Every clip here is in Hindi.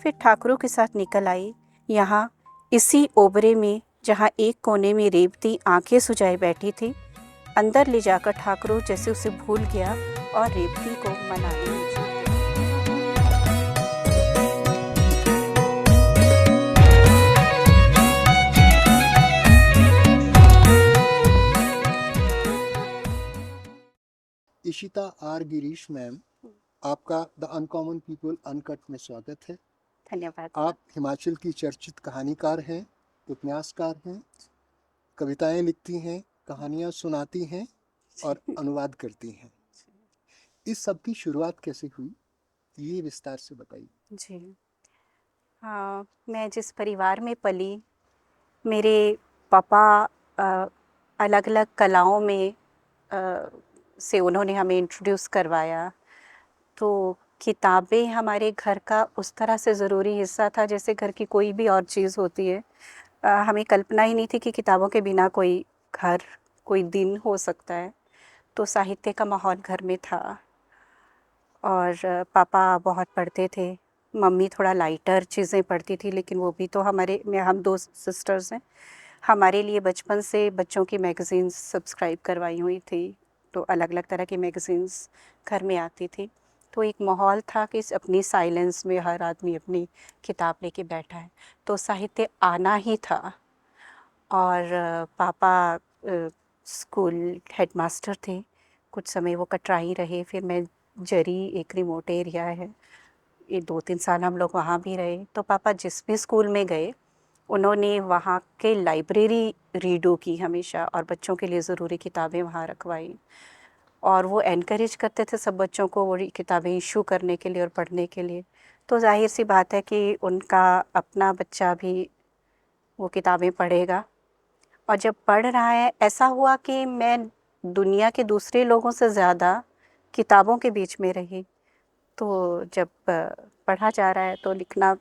फिर ठाकुरों के साथ निकल आई यहाँ इसी ओबरे में, जहाँ एक कोने में रेवती आंखें सुजाए बैठी थी। अंदर ले जाकर ठाकुरों जैसे उसे भूल गया और रेवती को मनाने लगी। इशिता आर गिरीश मैम, आपका द अनकॉमन पीपल अनकट में स्वागत है। धन्यवाद। आप हिमाचल की चर्चित कहानीकार हैं, उपन्यासकार हैं, कविताएं लिखती हैं, कहानियां सुनाती हैं और अनुवाद करती हैं। इस सब की शुरुआत कैसे हुई, ये विस्तार से बताइए। जी हाँ, मैं जिस परिवार में पली, मेरे पापा अलग अलग कलाओं में से उन्होंने हमें इंट्रोड्यूस करवाया। तो किताबें हमारे घर का उस तरह से ज़रूरी हिस्सा था जैसे घर की कोई भी और चीज़ होती है। हमें कल्पना ही नहीं थी कि किताबों के बिना कोई घर, कोई दिन हो सकता है। तो साहित्य का माहौल घर में था और पापा बहुत पढ़ते थे। मम्मी थोड़ा लाइटर चीज़ें पढ़ती थी, लेकिन वो भी तो हम दो सिस्टर्स हैं, हमारे लिए बचपन से बच्चों की मैगज़ीन्स सब्सक्राइब करवाई हुई थी। तो अलग अलग तरह की मैगज़ीन्स घर में आती थी। तो एक माहौल था कि अपनी साइलेंस में हर आदमी अपनी किताब लेके बैठा है, तो साहित्य आना ही था। और पापा स्कूल हेडमास्टर थे, कुछ समय वो कटराई रहे। फिर मैं जरी, एक रिमोट एरिया है, ये 2-3 साल हम लोग वहाँ भी रहे। तो पापा जिस भी स्कूल में गए, उन्होंने वहाँ के लाइब्रेरी रीडो की हमेशा, और बच्चों के लिए ज़रूरी किताबें वहाँ रखवाई। और वो एनकरेज करते थे सब बच्चों को वो किताबें इशू करने के लिए और पढ़ने के लिए। तो जाहिर सी बात है कि उनका अपना बच्चा भी वो किताबें पढ़ेगा। और जब पढ़ रहा है, ऐसा हुआ कि मैं दुनिया के दूसरे लोगों से ज़्यादा किताबों के बीच में रही। तो जब पढ़ा जा रहा है तो लिखना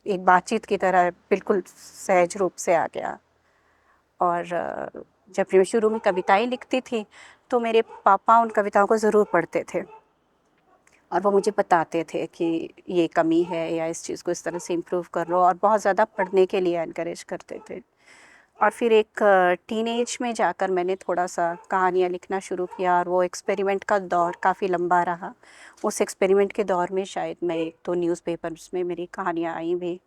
एक बातचीत की तरह बिल्कुल सहज रूप से आ गया। और जब मैं शुरू में कविताएं लिखती थी तो मेरे पापा उन कविताओं को ज़रूर पढ़ते थे और वो मुझे बताते थे कि ये कमी है या इस चीज़ को इस तरह से इम्प्रूव कर लो, और बहुत ज़्यादा पढ़ने के लिए एनकरेज करते थे। और फिर एक टीनेज में जाकर मैंने थोड़ा सा कहानियाँ लिखना शुरू किया, और वो एक्सपेरिमेंट का दौर काफ़ी लंबा रहा। उस एक्सपेरिमेंट के दौर में शायद मैं 1-2 न्यूज़पेपर्स में मेरी कहानियाँ आई भी।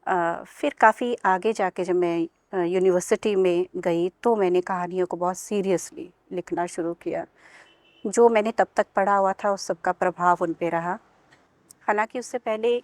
फिर काफ़ी आगे जाके जब मैं यूनिवर्सिटी में गई तो मैंने कहानियों को बहुत सीरियसली लिखना शुरू किया। जो मैंने तब तक पढ़ा हुआ था उस सब का प्रभाव उन पे रहा। हालाँकि उससे पहले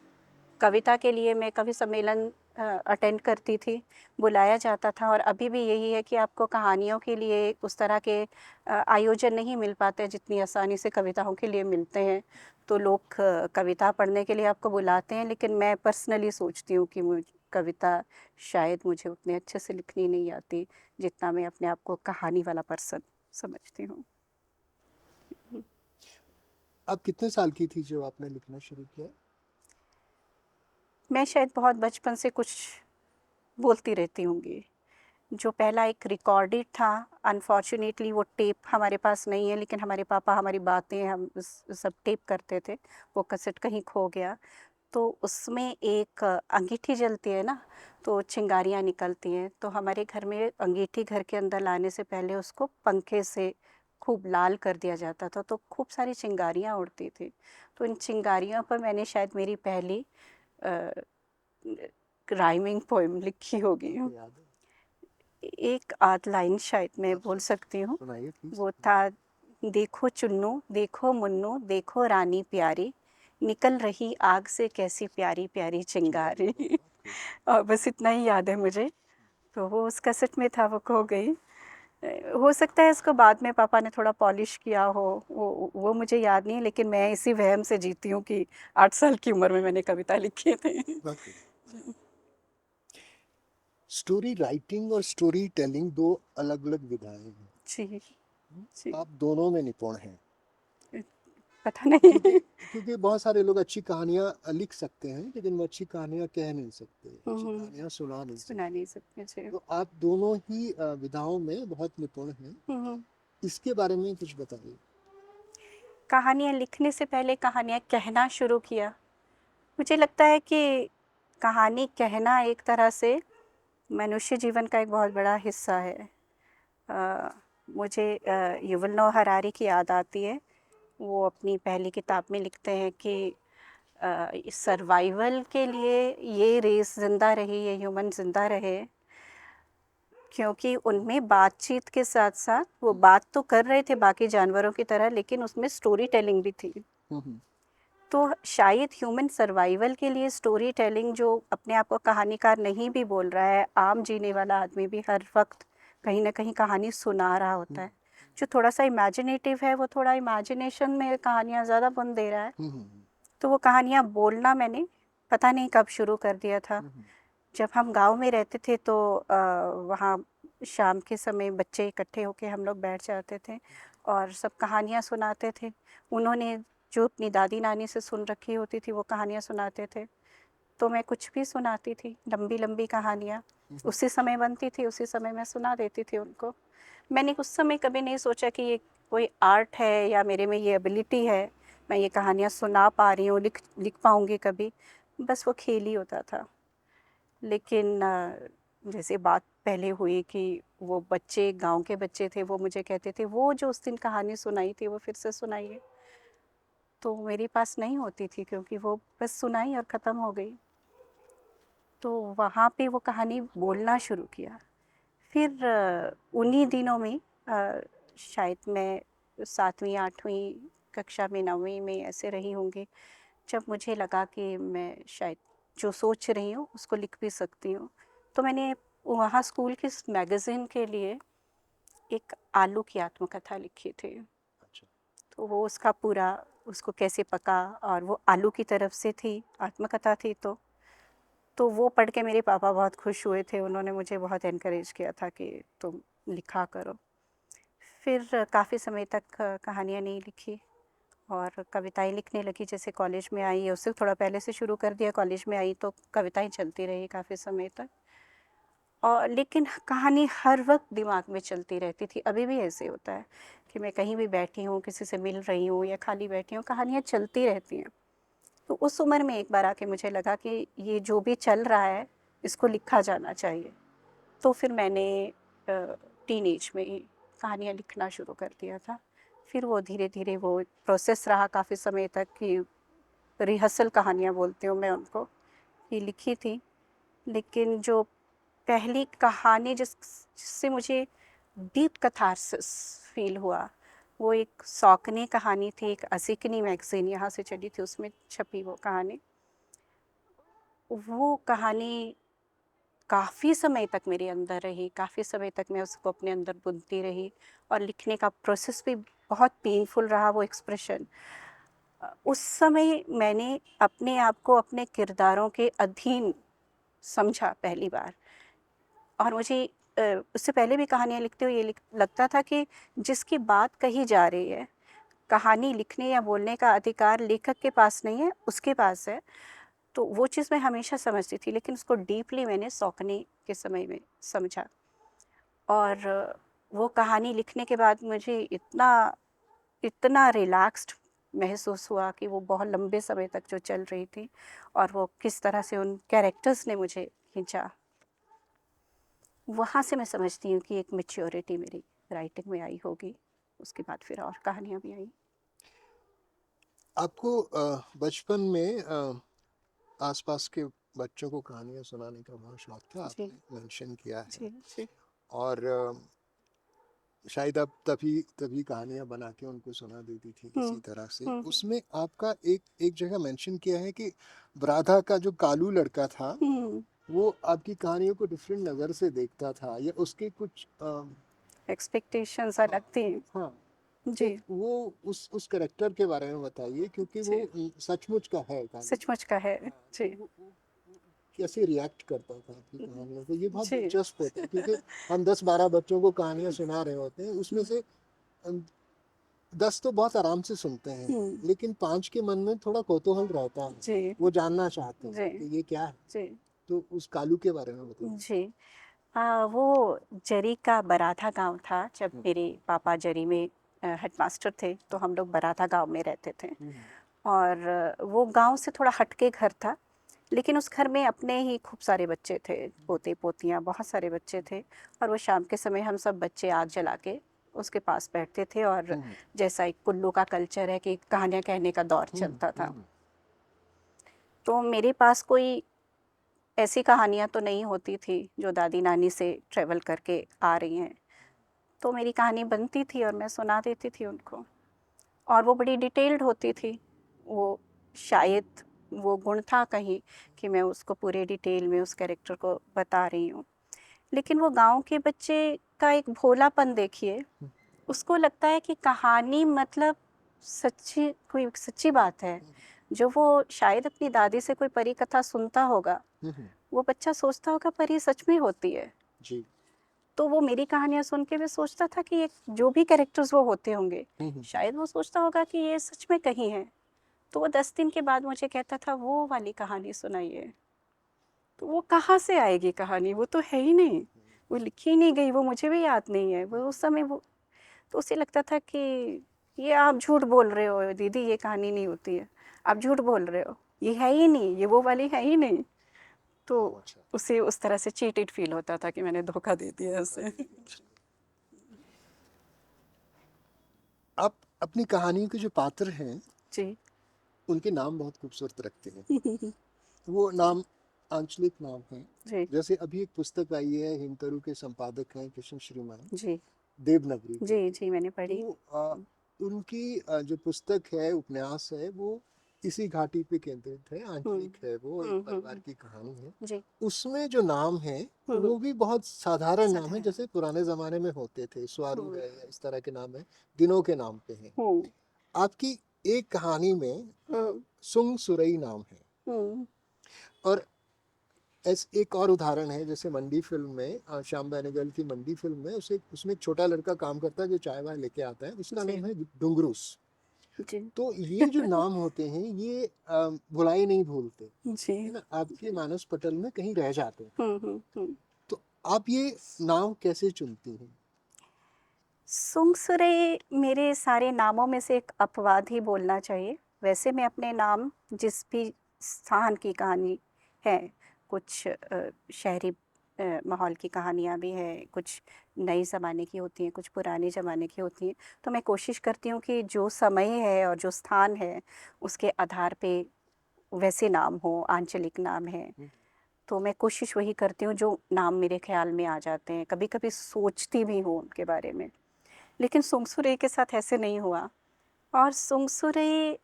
कविता के लिए मैं कवि सम्मेलन अटेंड करती थी, बुलाया जाता था। और अभी भी यही है कि आपको कहानियों के लिए उस तरह के आयोजन नहीं मिल पाते जितनी आसानी से कविताओं के लिए मिलते हैं। तो लोग कविता पढ़ने के लिए आपको बुलाते हैं, लेकिन मैं पर्सनली सोचती हूँ कि कविता शायद मुझे उतने अच्छे से लिखनी नहीं आती जितना मैं अपने आप को कहानी वाला पर्सन समझती हूँ। आप कितने साल की थी जब आपने लिखना शुरू किया? मैं शायद बहुत बचपन से कुछ बोलती रहती होंगी। जो पहला एक रिकॉर्डेड था, अनफॉर्चुनेटली वो टेप हमारे पास नहीं है, लेकिन हमारे पापा हमारी बातें हम सब टेप करते थे। वो कैसेट कहीं खो गया, तो उसमें एक अंगीठी जलती है ना, तो चिंगारियाँ निकलती हैं। तो हमारे घर में अंगीठी घर के अंदर लाने से पहले उसको पंखे से खूब लाल कर दिया जाता था, तो खूब सारी चिंगारियाँ उड़ती थी। तो इन चिंगारियों पर मैंने शायद मेरी पहली राइमिंग पोएम लिखी होगी। याद है? एक आध लाइन शायद मैं बोल सकती हूँ। सुनाइए प्लीज। वो था, देखो चुन्नू, देखो मुन्नू, देखो रानी प्यारी, निकल रही आग से कैसी प्यारी प्यारी चिंगारी। और बस इतना ही याद है मुझे। तो वो उस कैसेट में था, वो खो गई। हो सकता है इसको बाद में पापा ने थोड़ा पॉलिश किया हो, वो मुझे याद नहीं, लेकिन मैं इसी वहम से जीती हूँ कि 8 साल की उम्र में मैंने कविता लिखी थी। स्टोरी राइटिंग और स्टोरी टेलिंग दो अलग अलग विधाएं हैं। जी जी, आप दोनों में निपुण हैं। पता नहीं। क्योंकि बहुत सारे लोग अच्छी कहानियां लिख सकते हैं, लेकिन वो अच्छी कहानियां कह नहीं सकते, अच्छी कहानियां सुना नहीं सुना सकते। नहीं सकते जी। तो आप दोनों ही विधाओं में बहुत निपुण हैं। इसके बारे में कुछ बताइए। कहानियाँ लिखने से पहले कहानियाँ कहना शुरू किया। मुझे लगता है कि कहानी कहना एक तरह से मनुष्य जीवन का एक बहुत बड़ा हिस्सा है। अ, मुझे युवल नोह हरारी की याद आती है। वो अपनी पहली किताब में लिखते हैं कि सर्वाइवल के लिए ये रेस ज़िंदा रही, ये ह्यूमन ज़िंदा रहे, क्योंकि उनमें बातचीत के साथ साथ वो बात तो कर रहे थे बाकी जानवरों की तरह, लेकिन उसमें स्टोरी टेलिंग भी थी। तो शायद ह्यूमन सर्वाइवल के लिए स्टोरी टेलिंग, जो अपने आप को कहानीकार नहीं भी बोल रहा है, आम जीने वाला आदमी भी हर वक्त कहीं ना कहीं कहानी सुना रहा होता है। जो थोड़ा सा इमेजिनेटिव है वो थोड़ा इमेजिनेशन में कहानियाँ ज़्यादा बुन दे रहा है। तो वो कहानियाँ बोलना मैंने पता नहीं कब शुरू कर दिया था। जब हम गांव में रहते थे तो वहाँ शाम के समय बच्चे इकट्ठे होके हम लोग बैठ जाते थे और सब कहानियाँ सुनाते थे। उन्होंने जो अपनी दादी नानी से सुन रखी होती थी वो कहानियाँ सुनाते थे, तो मैं कुछ भी सुनाती थी, लंबी लंबी कहानियाँ उसी समय बनती थी, उसी समय मैं सुना देती थी उनको। मैंने उस समय कभी नहीं सोचा कि ये कोई आर्ट है या मेरे में ये एबिलिटी है, मैं ये कहानियाँ सुना पा रही हूँ, लिख पाऊँगी कभी। बस वो खेल ही होता था। लेकिन जैसे बात पहले हुई कि वो बच्चे, गांव के बच्चे थे, वो मुझे कहते थे वो जो उस दिन कहानी सुनाई थी वो फिर से सुनाइए। तो मेरे पास नहीं होती थी क्योंकि वो बस सुनाई और ख़त्म हो गई। तो वहाँ पे वो कहानी बोलना शुरू किया। फिर उन्हीं दिनों में शायद मैं 7वीं 8वीं कक्षा में, 9वीं में ऐसे रही होंगी, जब मुझे लगा कि मैं शायद जो सोच रही हूँ उसको लिख भी सकती हूँ। तो मैंने वहाँ स्कूल के मैगज़ीन के लिए एक आलू की आत्मकथा लिखी थी। अच्छा। तो वो उसका पूरा, उसको कैसे पका, और वो आलू की तरफ से थी, आत्मकथा थी। तो वो पढ़ के मेरे पापा बहुत खुश हुए थे। उन्होंने मुझे बहुत एनकरेज किया था कि तुम लिखा करो। फिर काफ़ी समय तक कहानियाँ नहीं लिखी और कविताएं लिखने लगी। जैसे कॉलेज में आई, उससे थोड़ा पहले से शुरू कर दिया, कॉलेज में आई तो कविताएं चलती रही काफ़ी समय तक। और लेकिन कहानी हर वक्त दिमाग में चलती रहती थी। अभी भी ऐसे होता है कि मैं कहीं भी बैठी हूँ, किसी से मिल रही हूँ या खाली बैठी हूँ, कहानियाँ चलती रहती हैं। तो उस उम्र में एक बार आके मुझे लगा कि ये जो भी चल रहा है इसको लिखा जाना चाहिए। तो फिर मैंने टीनेज में ही कहानियाँ लिखना शुरू कर दिया था। फिर वो धीरे धीरे वो प्रोसेस रहा काफ़ी समय तक कि रिहर्सल कहानियाँ बोलती हूँ मैं उनको, ये लिखी थी। लेकिन जो पहली कहानी जिससे मुझे डीप कैथार्सिस फील हुआ, वो एक शौकनी कहानी थी। एक असिकनी मैगज़ीन यहाँ से चली थी, उसमें छपी वो कहानी। वो कहानी काफ़ी समय तक मेरे अंदर रही, काफ़ी समय तक मैं उसको अपने अंदर बुनती रही और लिखने का प्रोसेस भी बहुत पेनफुल रहा। वो एक्सप्रेशन, उस समय मैंने अपने आप को अपने किरदारों के अधीन समझा पहली बार। और मुझे उससे पहले भी कहानियाँ लिखते हुए ये लगता था कि जिसकी बात कही जा रही है, कहानी लिखने या बोलने का अधिकार लेखक के पास नहीं है, उसके पास है। तो वो चीज़ मैं हमेशा समझती थी, लेकिन उसको डीपली मैंने शौकनी के समय में समझा। और वो कहानी लिखने के बाद मुझे इतना इतना रिलैक्स्ड महसूस हुआ कि वो बहुत लंबे समय तक जो चल रही थी और वो किस तरह से उन कैरेक्टर्स ने मुझे खींचा। वहाँ से मैं समझती हूँ कि एक मैच्योरिटी मेरी राइटिंग में आई होगी। उसके बाद फिर और कहानियाँ भी आई। आपको बचपन में आसपास के बच्चों को कहानियाँ सुनाने का बहुत शौक था, जी आपने मेंशन किया है। जी जी और शायद आप तभी तभी कहानियाँ बना के उनको सुना देती थी किसी तरह से। हम्म उसमें आपका एक जगह मेंशन किया है कि ब्राधा का जो कालू लड़का था हम्म वो आपकी कहानियों को डिफरेंट नज़र से देखता था, या उसके कुछ एक्सपेक्टेशंस हाँ, अलग थी। हाँ। तो जी वो उस करेक्टर के बारे में बताइए, क्योंकि वो जी सचमुच का है कालू। सचमुच का है। हाँ, तो जी वो कैसे रिएक्ट करता था आपकी कहानियों पे, ये बहुत जी दिलचस्प होता है। क्योंकि हम 10-12 बच्चों को कहानियां सुना रहे होते हैं, उसमें से 10 तो बहुत आराम से सुनते हैं, हम्म, लेकिन 5 के मन में थोड़ा कौतूहल रहता है, जी वो जानना चाहते हैं जी कि ये क्या है। जी तो उस कालू के बारे में बताइए। जी। वो जरी का बराथा गांव था। जब मेरे पापा जरी में हेडमास्टर थे तो हम लोग बराथा गांव में रहते थे। और वो गांव से थोड़ा हटके घर था, लेकिन उस घर में अपने ही खूब सारे बच्चे थे, पोते पोतियाँ बहुत सारे बच्चे थे। और वो शाम के समय हम सब बच्चे आग जला के उसके पास बैठते थे, और जैसा एक कुल्लू का कल्चर है कि कहानियाँ कहने का दौर चलता था। तो मेरे पास कोई ऐसी कहानियाँ तो नहीं होती थी जो दादी नानी से ट्रेवल करके आ रही हैं, तो मेरी कहानी बनती थी और मैं सुना देती थी उनको, और वो बड़ी डिटेल्ड होती थी। वो शायद वो गुण था कहीं कि मैं उसको पूरे डिटेल में उस कैरेक्टर को बता रही हूँ। लेकिन वो गांव के बच्चे का एक भोलापन देखिए, उसको लगता है कि कहानी मतलब सच्ची, कोई सच्ची बात है। जो वो शायद अपनी दादी से कोई परी कथा सुनता होगा, वो बच्चा सोचता होगा पर ये सच में होती है। जी। तो वो मेरी कहानियाँ सुन के भी सोचता था कि ये जो भी कैरेक्टर्स वो होते होंगे, शायद वो सोचता होगा कि ये सच में कहीं है। तो वो 10 दिन के बाद मुझे कहता था वो वाली कहानी सुनाइए। तो वो कहाँ से आएगी कहानी, वो तो है ही नहीं, वो लिखी ही नहीं गई, वो मुझे भी याद नहीं है वो उस समय। वो तो उसे लगता था कि ये आप झूठ बोल रहे हो दीदी, ये कहानी नहीं होती है, आप झूठ बोल रहे हो, ये है ही नहीं, ये वो वाली है ही नहीं। तो अच्छा। उसे उस तरह से चीटेड फील होता था कि मैंने धोखा दे दिया उसे। आप अपनी कहानियों के जो पात्र हैं जी। उनके नाम बहुत खूबसूरत रखते हैं। वो नाम आंचलिक नाम है। जी जैसे अभी एक पुस्तक आई है, हिमतरू के संपादक हैं कृष्ण श्रीमान, जी देवनागरी जी करके। जी मैंने पढ़ी। तो उनकी जो पुस्तक है, उपन्यास है, वो इसी घाटी पे केंद्रित है। आंचलिक है, वो एक परिवार की कहानी है। जी। उसमें जो नाम है वो भी बहुत साधारण नाम है, साधारण। जैसे पुराने जमाने में होते थे। स्वारू है या इस तरह के नाम है, दिनों के नाम पे हैं। आपकी एक कहानी में सुंग सुरई नाम है। और एक और उदाहरण है, जैसे मंडी फिल्म में, श्याम बेनेगल की मंडी फिल्म में, उसमें एक छोटा लड़का काम करता है जो चाय वाय लेके आता है, उसका जी नाम है डुंगरूस। जी तो ये जो नाम होते हैं ये भुलाई नहीं भूलते, जी। है ना, आपके मानस पटल में कहीं रह जाते हैं। तो आप ये नाम कैसे चुनती हैं? सुंगसुरे मेरे सारे नामों में से एक अपवाद ही बोलना चाहिए। वैसे मैं अपने नाम जिस भी स्थान की कहानी है, कुछ शहरी माहौल की कहानियाँ भी हैं, कुछ नए ज़माने की होती हैं, कुछ पुराने ज़माने की होती हैं। तो मैं कोशिश करती हूँ कि जो समय है और जो स्थान है उसके आधार पे वैसे नाम हो, आंचलिक नाम है। तो मैं कोशिश वही करती हूँ जो नाम मेरे ख्याल में आ जाते हैं। कभी कभी सोचती भी हूँ उनके बारे में, लेकिन सुंगसुरे के साथ ऐसे नहीं हुआ। और सुंगसुरे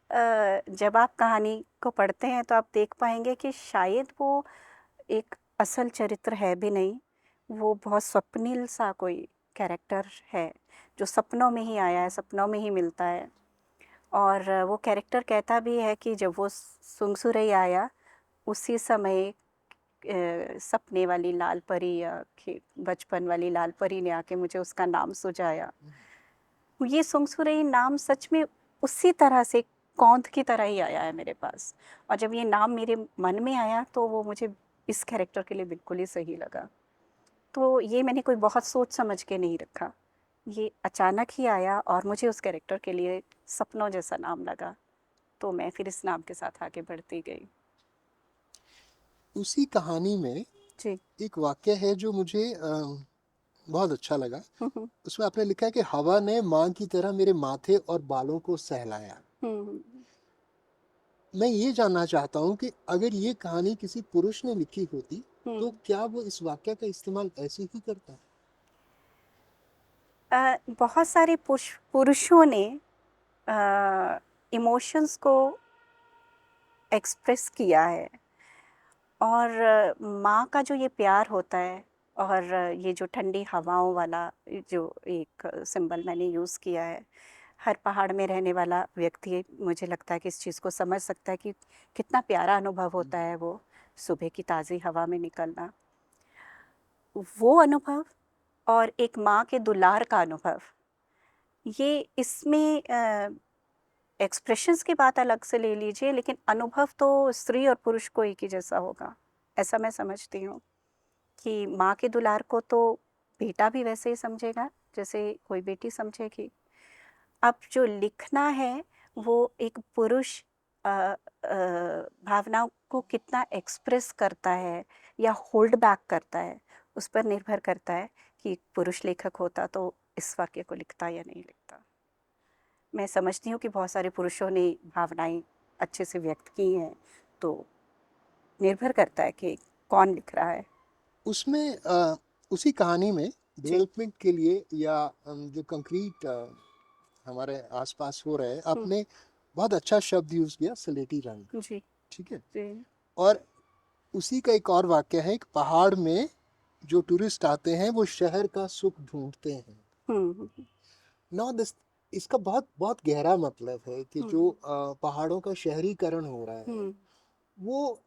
जब आप कहानी को पढ़ते हैं तो आप देख पाएंगे कि शायद वो एक असल चरित्र है भी नहीं, वो बहुत स्वप्निल सा कोई कैरेक्टर है जो सपनों में ही आया है, सपनों में ही मिलता है। और वो कैरेक्टर कहता भी है कि जब वो सुंगसुरे आया उसी समय सपने वाली लाल परी या बचपन वाली लाल परी ने आके मुझे उसका नाम सुझाया। ये सुंगसुरई नाम सच में उसी तरह से कौंध की तरह ही आया है मेरे पास, और जब ये नाम मेरे मन में आया तो वो मुझे इस कैरेक्टर के लिए बिल्कुल ही सही लगा। तो ये मैंने कोई बहुत सोच समझ के नहीं रखा, ये अचानक ही आया और मुझे उस कैरेक्टर के लिए सपनों जैसा नाम लगा, तो मैं फिर इस नाम के साथ आगे बढ़ती गई। उसी कहानी में जी। एक वाक्य है जो मुझे बहुत अच्छा लगा। उसमें आपने लिखा है कि हवा ने माँ की तरह मेरे माथे और बालों को सहलाया। मैं ये जानना चाहता हूँ कि अगर ये कहानी किसी पुरुष ने लिखी होती तो क्या वो इस वाक्य का इस्तेमाल ऐसे ही करता? बहुत सारे पुरुषों ने इमोशंस को एक्सप्रेस किया है, और माँ का जो ये प्यार होता है, और ये जो ठंडी हवाओं वाला जो एक सिंबल मैंने यूज़ किया है, हर पहाड़ में रहने वाला व्यक्ति मुझे लगता है कि इस चीज़ को समझ सकता है कि कितना प्यारा अनुभव होता है वो सुबह की ताज़ी हवा में निकलना, वो अनुभव, और एक माँ के दुलार का अनुभव। ये इसमें एक्सप्रेशंस की बात अलग से ले लीजिए, लेकिन अनुभव तो स्त्री और पुरुष को एक ही जैसा होगा, ऐसा मैं समझती हूँ कि माँ के दुलार को तो बेटा भी वैसे ही समझेगा जैसे कोई बेटी समझेगी। अब जो लिखना है वो एक पुरुष भावनाओं को कितना एक्सप्रेस करता है या होल्ड बैक करता है, उस पर निर्भर करता है कि एक पुरुष लेखक होता तो इस वाक्य को लिखता या नहीं लिखता। मैं समझती हूँ कि बहुत सारे पुरुषों ने भावनाएं अच्छे से व्यक्त की हैं, तो निर्भर करता है कि कौन लिख रहा है। उसमें उसी कहानी में डेवलपमेंट के लिए या जो कंक्रीट हमारे आसपास हो रहा है, आपने बहुत अच्छा शब्द यूज किया, स्लेटी रंग। जी ठीक है। जी और उसी का एक और वाक्य है, एक पहाड़ में जो टूरिस्ट आते हैं वो शहर का सुख ढूंढते हैं। हम्म नौ दिस इसका बहुत बहुत गहरा मतलब है कि जो पहाड़ों का शहरीकरण हो रहा है, हम्म वो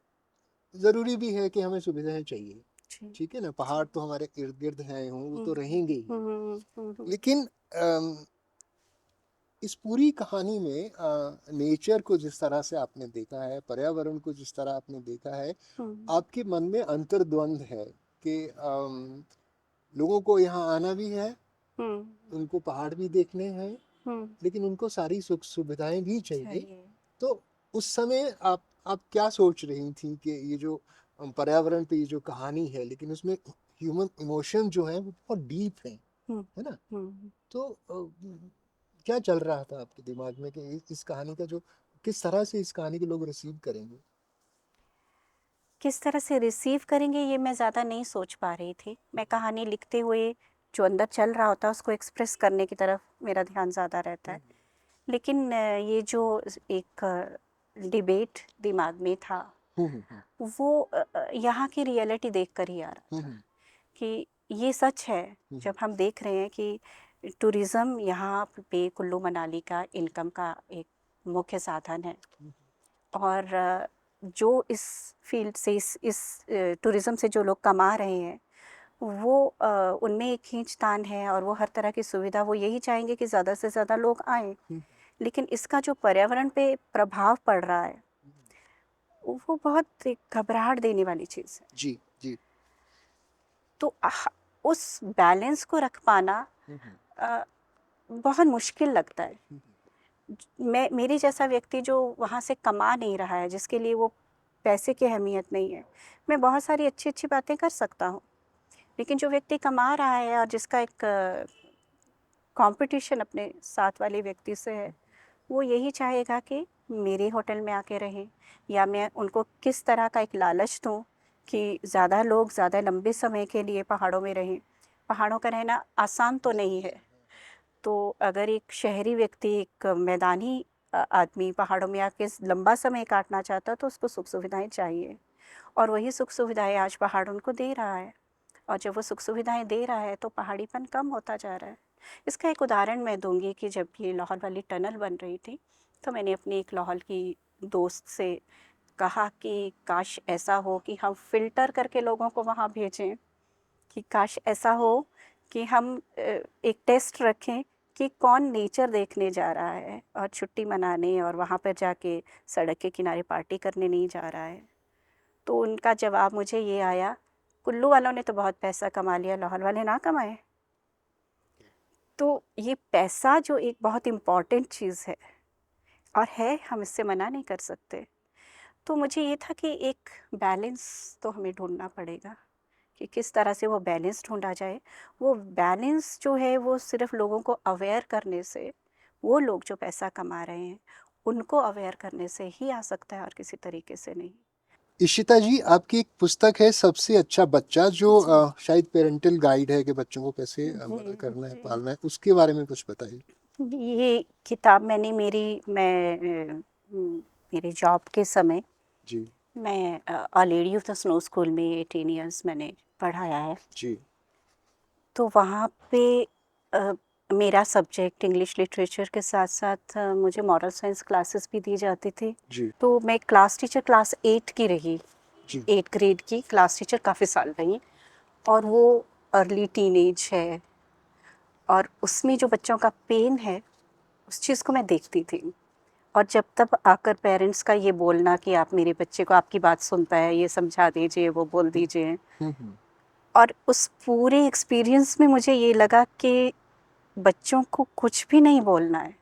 जरूरी भी है कि हमें सुविधाएं चाहिए। जी ठीक है ना, पहाड़ तो हमारे इर्द गिर्द हैं, वो तो हम्म रहेंगे ही। हम्म लेकिन इस पूरी कहानी में नेचर को जिस तरह से आपने देखा है, पर्यावरण को जिस तरह आपने देखा है, आपके मन में अंतर्द्वंद है कि लोगों को यहाँ आना भी है, उनको पहाड़ भी देखने हैं, लेकिन उनको सारी सुख सुविधाएं भी चाहिए। तो उस समय आप क्या सोच रही थी कि ये जो पर्यावरण पे ये जो कहानी है, लेकिन उसमें ह्यूमन इमोशन जो है वो बहुत डीप है ना? तो क्या चल रहा था आपके दिमाग में कि इस कहानी का जो किस तरह से इस कहानी को लोग रिसीव करेंगे? किस तरह से रिसीव करेंगे ये मैं ज़्यादा नहीं सोच पा रही थी। मैं कहानी लिखते हुए जो अंदर चल रहा होता है उसको एक्सप्रेस करने की तरफ मेरा ध्यान ज़्यादा रहता है। लेकिन ये जो एक डिबेट दिमाग में था, वो यहाँ की रियलिटी देख कर ही आ रहा था कि ये सच है। जब हम देख रहे हैं कि टूरिज़्म यहाँ पे कुल्लू मनाली का इनकम का एक मुख्य साधन है, और जो इस फील्ड से इस टूरिज़्म से जो लोग कमा रहे हैं, वो उनमें एक खींचतान है और वो हर तरह की सुविधा वो यही चाहेंगे कि ज़्यादा से ज़्यादा लोग आएँ। लेकिन इसका जो पर्यावरण पे प्रभाव पड़ रहा है, वो बहुत एक घबराहट देने वाली चीज़ है। जी जी। तो उस बैलेंस को रख पाना अ, बहुत मुश्किल लगता है। मेरे जैसा व्यक्ति जो वहाँ से कमा नहीं रहा है, जिसके लिए वो पैसे की अहमियत नहीं है, मैं बहुत सारी अच्छी-अच्छी बातें कर सकता हूँ। लेकिन जो व्यक्ति कमा रहा है और जिसका एक कॉम्पिटिशन अपने साथ वाले व्यक्ति से है, वो यही चाहेगा कि मेरे होटल में आके रहें, या मैं उनको किस तरह का एक लालच दूँ कि ज़्यादा लोग ज़्यादा लंबे समय के लिए पहाड़ों में रहें। पहाड़ों का रहना आसान तो नहीं है। तो अगर एक शहरी व्यक्ति, एक मैदानी आदमी पहाड़ों में आके लंबा समय काटना चाहता है, तो उसको सुख सुविधाएं चाहिए, और वही सुख सुविधाएं आज पहाड़ उनको दे रहा है। और जब वो सुख सुविधाएं दे रहा है तो पहाड़ीपन कम होता जा रहा है। इसका एक उदाहरण मैं दूंगी कि जब ये लाहौल वाली टनल बन रही थी, तो मैंने अपनी एक लाहौल की दोस्त से कहा कि काश ऐसा हो कि हम फ़िल्टर करके लोगों को वहाँ भेजें, कि काश ऐसा हो कि हम एक टेस्ट रखें कि कौन नेचर देखने जा रहा है और छुट्टी मनाने और वहाँ पर जाके सड़क के किनारे पार्टी करने नहीं जा रहा है। तो उनका जवाब मुझे ये आया, कुल्लू वालों ने तो बहुत पैसा कमा लिया, लाहौल वाले ना कमाए। तो ये पैसा जो एक बहुत इम्पॉर्टेंट चीज़ है, और है, हम इससे मना नहीं कर सकते। तो मुझे ये था कि एक बैलेंस तो हमें ढूंढना पड़ेगा कि किस तरह से वो बैलेंस ढूंढा जाए। वो बैलेंस जो है वो सिर्फ लोगों को अवेयर करने से, वो लोग जो पैसा कमा रहे हैं उनको अवेयर करने से ही आ सकता है, और किसी तरीके से नहीं। इशिता जी, आपकी एक पुस्तक है सबसे अच्छा बच्चा, जो शायद पेरेंटल गाइड है कि बच्चों को कैसे बड़ा करना है, पालना है, उसके बारे में कुछ बताइए। ये किताब मैंने मेरे जॉब के समय, जी मैं a lady of the snow school में 18 ईयर्स मैंने पढ़ाया है। जी तो वहाँ पे अ, मेरा सब्जेक्ट इंग्लिश लिटरेचर के साथ साथ मुझे मॉरल साइंस क्लासेस भी दी जाती थी। जी तो मैं क्लास टीचर क्लास 8 की रही, जी 8 ग्रेड की क्लास टीचर काफ़ी साल रही। और वो अर्ली टीनेज है, और उसमें जो बच्चों का पेन है, उस चीज़ को मैं देखती थी। और जब तब आकर पेरेंट्स का ये बोलना कि आप मेरे बच्चे को आपकी बात सुनता है, ये समझा दीजिए, वो बोल दीजिए। और उस पूरे एक्सपीरियंस में मुझे ये लगा कि बच्चों को कुछ भी नहीं बोलना है,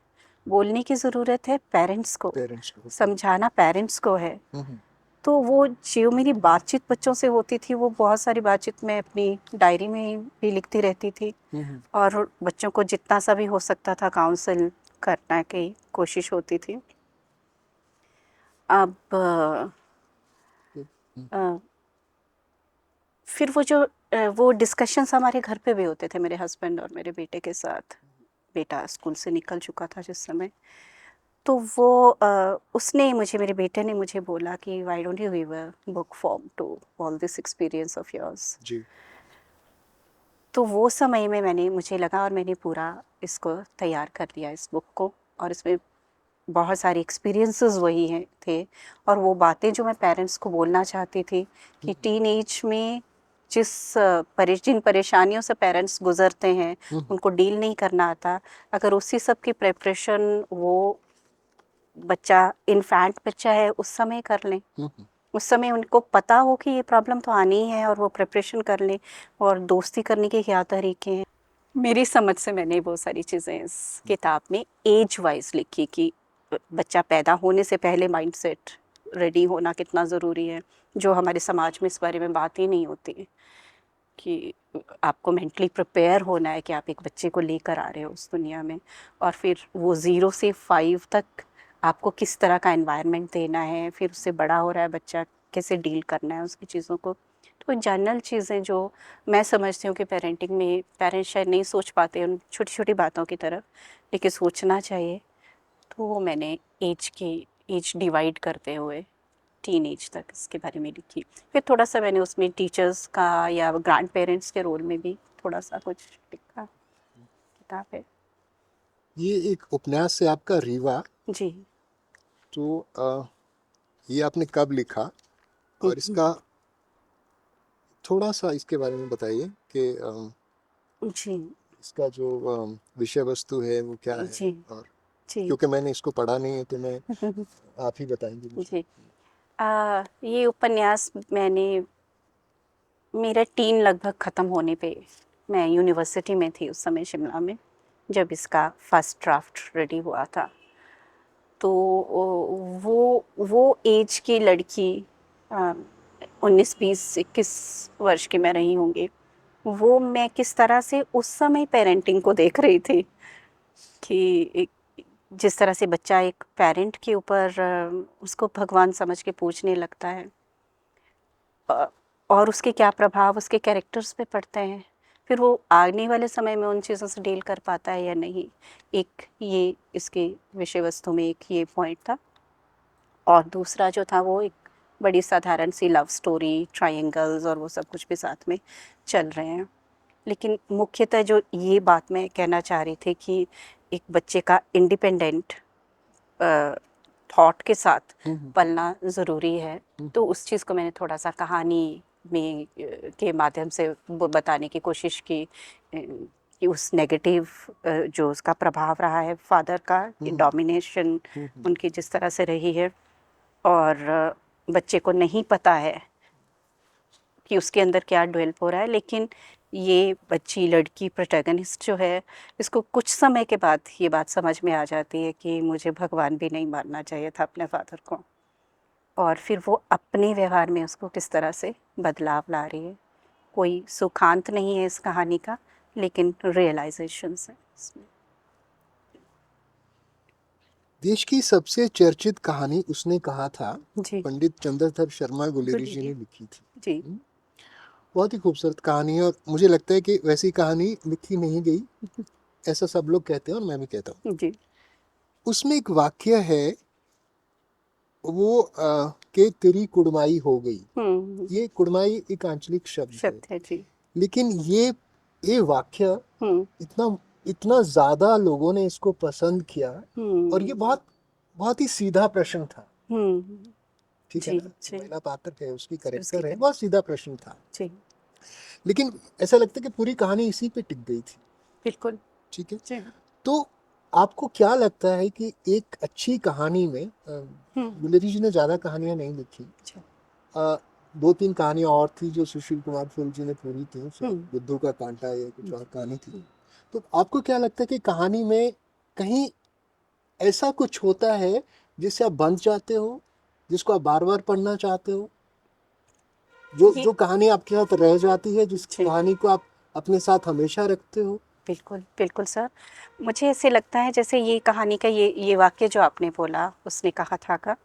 बोलने की ज़रूरत है पेरेंट्स को, पेरेंट्स को। समझाना पेरेंट्स को है। हम्म, तो वो जो मेरी बातचीत बच्चों से होती थी, वो बहुत सारी बातचीत मैं अपनी डायरी में भी लिखती रहती थी, हम्म, और बच्चों को जितना सा भी हो सकता था काउंसल करने की कोशिश होती थी। अब अ, फिर वो डिस्कशंस हमारे घर पे भी होते थे मेरे हस्बैंड और मेरे बेटे के साथ। बेटा स्कूल से निकल चुका था जिस समय, तो वो उसने मुझे, मेरे बेटे ने मुझे बोला कि why don't you give a book form to all this experience of yours. जी। तो वो समय में मुझे लगा, और मैंने पूरा इसको तैयार कर लिया इस बुक को, और इसमें बहुत सारे एक्सपीरियंसेस वही हैं थे, और वो बातें जो मैं पेरेंट्स को बोलना चाहती थी कि टीन एज में जिन परेशानियों से पेरेंट्स गुजरते हैं, उनको डील नहीं करना आता, अगर उसी सब की प्रिपरेशन वो बच्चा, इन्फेंट बच्चा है, उस समय कर लें, उस समय उनको पता हो कि ये प्रॉब्लम तो आनी ही है, और वो प्रिपरेशन कर लें, और दोस्ती करने के क्या तरीके हैं। मेरी समझ से मैंने वो सारी चीज़ें इस किताब में एज वाइज लिखी कि बच्चा पैदा होने से पहले माइंडसेट रेडी होना कितना ज़रूरी है, जो हमारे समाज में इस बारे में बात ही नहीं होती है कि आपको मेंटली प्रिपेयर होना है कि आप एक बच्चे को लेकर आ रहे हो उस दुनिया में, और फिर वो 0 से 5 तक आपको किस तरह का एनवायरनमेंट देना है, फिर उससे बड़ा हो रहा है बच्चा, कैसे डील करना है उसकी चीज़ों को। तो जनरल चीज़ें जो मैं समझती हूँ कि पेरेंटिंग में पेरेंट्स शायद नहीं सोच पाते उन छोटी छोटी बातों की तरफ, लेकिन सोचना चाहिए, तो वो मैंने एज डिवाइड करते हुए टीन एज तक इसके बारे में लिखी। फिर थोड़ा सा मैंने उसमें टीचर्स का या ग्रैंड पेरेंट्स के रोल में भी थोड़ा सा कुछ लिखा। किताब है ये एक उपन्यास है आपका, रीवा। जी। तो ये आपने कब लिखा, और इसका थोड़ा सा इसके बारे में बताइए कि जी इसका जो विषय वस्तु है वो क्या है, जी और जी क्योंकि मैंने इसको पढ़ा नहीं है तो मैं, आप ही बताएंगे मुझे। जी। ये उपन्यास मेरा टीन लगभग ख़त्म होने पे, मैं यूनिवर्सिटी में थी उस समय शिमला में, जब इसका फर्स्ट ड्राफ्ट रेडी हुआ था। तो वो एज की लड़की, 19 20 21 वर्ष की मैं रही होंगी, वो मैं किस तरह से उस समय पेरेंटिंग को देख रही थी कि जिस तरह से बच्चा एक पेरेंट के ऊपर उसको भगवान समझ के पूजने लगता है, अ, और उसके क्या प्रभाव उसके कैरेक्टर्स पे पड़ते हैं, फिर वो आने वाले समय में उन चीज़ों से डील कर पाता है या नहीं। एक ये इसके विषय वस्तु में एक ये पॉइंट था, और दूसरा जो था वो एक बड़ी साधारण सी लव स्टोरी, ट्रायंगल्स और वो सब कुछ भी साथ में चल रहे हैं। लेकिन मुख्यतः जो ये बात मैं कहना चाह रही थी कि एक बच्चे का इंडिपेंडेंट थॉट के साथ पलना ज़रूरी है, तो उस चीज़ को मैंने थोड़ा सा कहानी में के माध्यम से बताने की कोशिश की, कि उस नेगेटिव जो उसका प्रभाव रहा है फादर का, डोमिनेशन उनकी जिस तरह से रही है, और बच्चे को नहीं पता है कि उसके अंदर क्या डेवलप हो रहा है। लेकिन ये बच्ची लड़की प्रोटैगनिस्ट जो है, इसको कुछ समय के बाद ये बात समझ में आ जाती है कि मुझे भगवान भी नहीं मानना चाहिए था अपने फादर को, और फिर वो अपने व्यवहार में उसको किस तरह से बदलाव ला रही है। कोई सुखांत नहीं है इस कहानी का, लेकिन रियलाइजेशंस हैं इसमें। देश की सबसे चर्चित कहानी उसने कहा था, जी पंडित चंद्रधर शर्मा गुलेरी जी ने गुलेरिया। लिखी थी। जी बहुत ही खूबसूरत कहानी है, और मुझे लगता है कि वैसी कहानी लिखी नहीं गई, ऐसा सब लोग कहते हैं और मैं भी कहता हूँ। जी उसमें एक वाक्य है, वो कि तेरी कुड़माई हो गई। ये कुड़माई एक आंचलिक शब्द है, शब्द है जी। लेकिन ये वाक्य हम्म इतना इतना ज्यादा लोगों ने इसको पसंद किया, और ये हम्म बहुत बहुत ही सीधा प्रश्न था। हम्म ठीक है जी ना, जी महिला पात्र है, उसकी उसकी करेक्टर है, तरह बहुत सीधा प्रश्न था, जी लेकिन ऐसा लगता है कि पूरी कहानी इसी पे टिक गई थी। बिल्कुल ठीक है, जी। तो आपको क्या लगता है कि एक अच्छी कहानी में, गुलेरी जी ने ज्यादा कहानियां नहीं लिखी, अच्छा। दो तीन कहानियां और थी जो सुशील कुमार फूल जी ने पूरी थी, शायद हम्म बुद्धू का कांटा या कुछ और कहानी थी। हम्म तो आपको क्या लगता है कि कहानी में कहीं ऐसा कुछ होता है जिससे आप बंध जाते हो, जिसको आप बार बार पढ़ना चाहते हो, जो ये जो कहानी आपके साथ रह जाती है, जिस जी कहानी को आप अपने साथ हमेशा रखते हो? बिल्कुल बिल्कुल सर। मुझे ऐसे लगता है जैसे ये कहानी का ये वाक्य जो आपने बोला, उसने कहा था का,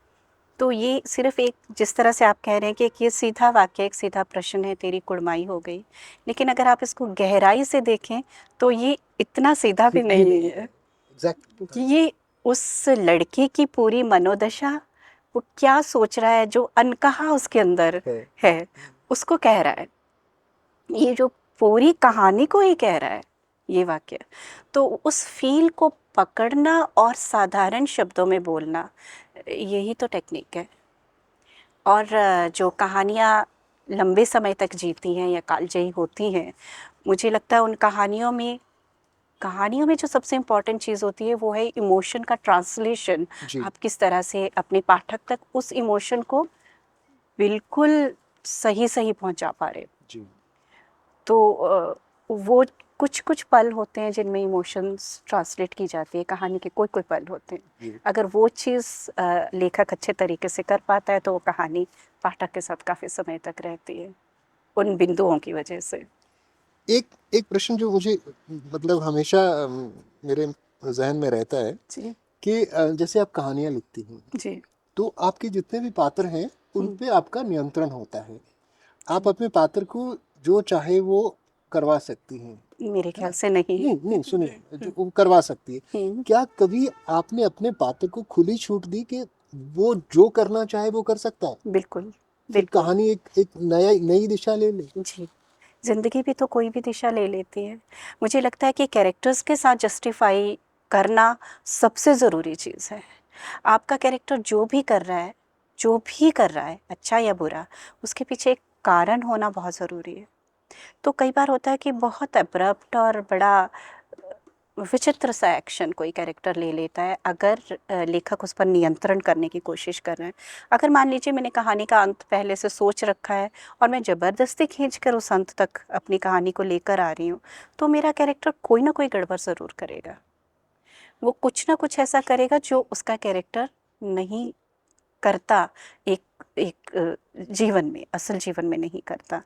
तो ये सिर्फ एक, जिस तरह से आप कह रहे हैं कि एक ये सीधा वाक्य, एक सीधा प्रश्न है, तेरी कुड़माई हो गई, लेकिन अगर आप इसको गहराई से देखें तो ये इतना सीधा भी भी नहीं नहीं है। है, एग्जैक्ट ये उस लड़के की पूरी मनोदशा, वो क्या सोच रहा है, जो अनकहा उसके अंदर है। है, उसको कह रहा है। ये जो पूरी कहानी को ही कह रहा है ये वाक्य। तो उस फील को पकड़ना और साधारण शब्दों में बोलना, यही तो टेक्निक है। और जो कहानियाँ लंबे समय तक जीती हैं या कालजयी होती हैं, मुझे लगता है उन कहानियों में जो सबसे इम्पोर्टेंट चीज़ होती है वो है इमोशन का ट्रांसलेशन। जी आप किस तरह से अपने पाठक तक उस इमोशन को बिल्कुल सही सही पहुंचा पा रहे हो। जी तो वो कुछ कुछ पल होते हैं जिनमें इमोशंस ट्रांसलेट की जाती है, कहानी के कोई कोई पल होते हैं। जी। अगर वो चीज़ लेखक अच्छे तरीके से कर पाता है तो वो कहानी पाठक के साथ काफ़ी समय तक रहती है, उन बिंदुओं की वजह से। एक एक प्रश्न जो मुझे मतलब हमेशा मेरे जहन में रहता है जी कि जैसे आप कहानियां लिखती हैं, जी तो आपके जितने भी पात्र हैं उन हम्म, पे आपका नियंत्रण होता है। आप जी। अपने पात्र को जो चाहे वो करवा सकती हैं, मेरे है ख्याल ना? से नहीं। नहीं नहीं, सुनिए, जो वो करवा सकती है, हम्म, क्या कभी आपने अपने पात्र को खुली छूट दी कि वो जो करना चाहे वो कर सकता है, बिल्कुल फिर बिल्कुल। कहानी एक एक नई दिशा ले ले? जी, ज़िंदगी भी तो कोई भी दिशा ले लेती है। मुझे लगता है कि कैरेक्टर्स के साथ जस्टिफ़ाई करना सबसे ज़रूरी चीज़ है। आपका कैरेक्टर जो भी कर रहा है, अच्छा या बुरा, उसके पीछे एक कारण होना बहुत ज़रूरी है। तो कई बार होता है कि बहुत अब्रप्ट और बड़ा विचित्र सा एक्शन कोई कैरेक्टर ले लेता है, अगर लेखक उस पर नियंत्रण करने की कोशिश कर रहे हैं। अगर मान लीजिए मैंने कहानी का अंत पहले से सोच रखा है और मैं ज़बरदस्ती खींचकर उस अंत तक अपनी कहानी को लेकर आ रही हूँ, तो मेरा कैरेक्टर कोई ना कोई गड़बड़ ज़रूर करेगा। वो कुछ ना कुछ ऐसा करेगा जो उसका कैरेक्टर नहीं करता, एक एक जीवन में, असल जीवन में नहीं करता।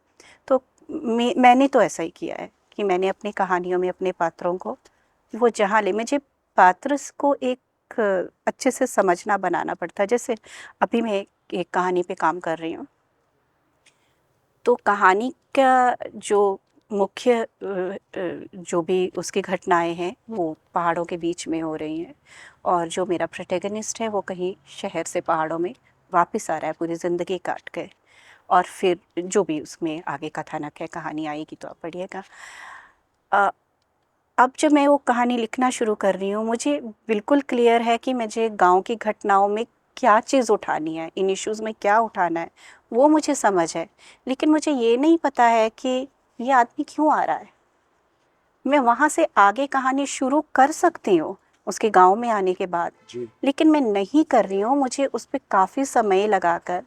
तो मैंने तो ऐसा ही किया है कि मैंने अपनी कहानियों में अपने पात्रों को, वो जहाँ ले, मुझे पात्र को एक अच्छे से समझना बनाना पड़ता है। जैसे अभी मैं एक कहानी पे काम कर रही हूँ, तो कहानी का जो मुख्य जो भी उसकी घटनाएं हैं वो पहाड़ों के बीच में हो रही हैं, और जो मेरा प्रोटैगनिस्ट है वो कहीं शहर से पहाड़ों में वापस आ रहा है पूरी ज़िंदगी काट के। और फिर जो भी उसमें आगे कथानक है, कहानी आएगी तो आप पढ़िएगा। अ, अब जब मैं वो कहानी लिखना शुरू कर रही हूँ, मुझे बिल्कुल क्लियर है कि मुझे गांव की घटनाओं में क्या चीज़ उठानी है, इन इश्यूज़ में क्या उठाना है, वो मुझे समझ है। लेकिन मुझे ये नहीं पता है कि ये आदमी क्यों आ रहा है। मैं वहाँ से आगे कहानी शुरू कर सकती हूँ उसके गांव में आने के बाद, जी लेकिन मैं नहीं कर रही हूँ। मुझे उस पर काफ़ी समय लगाकर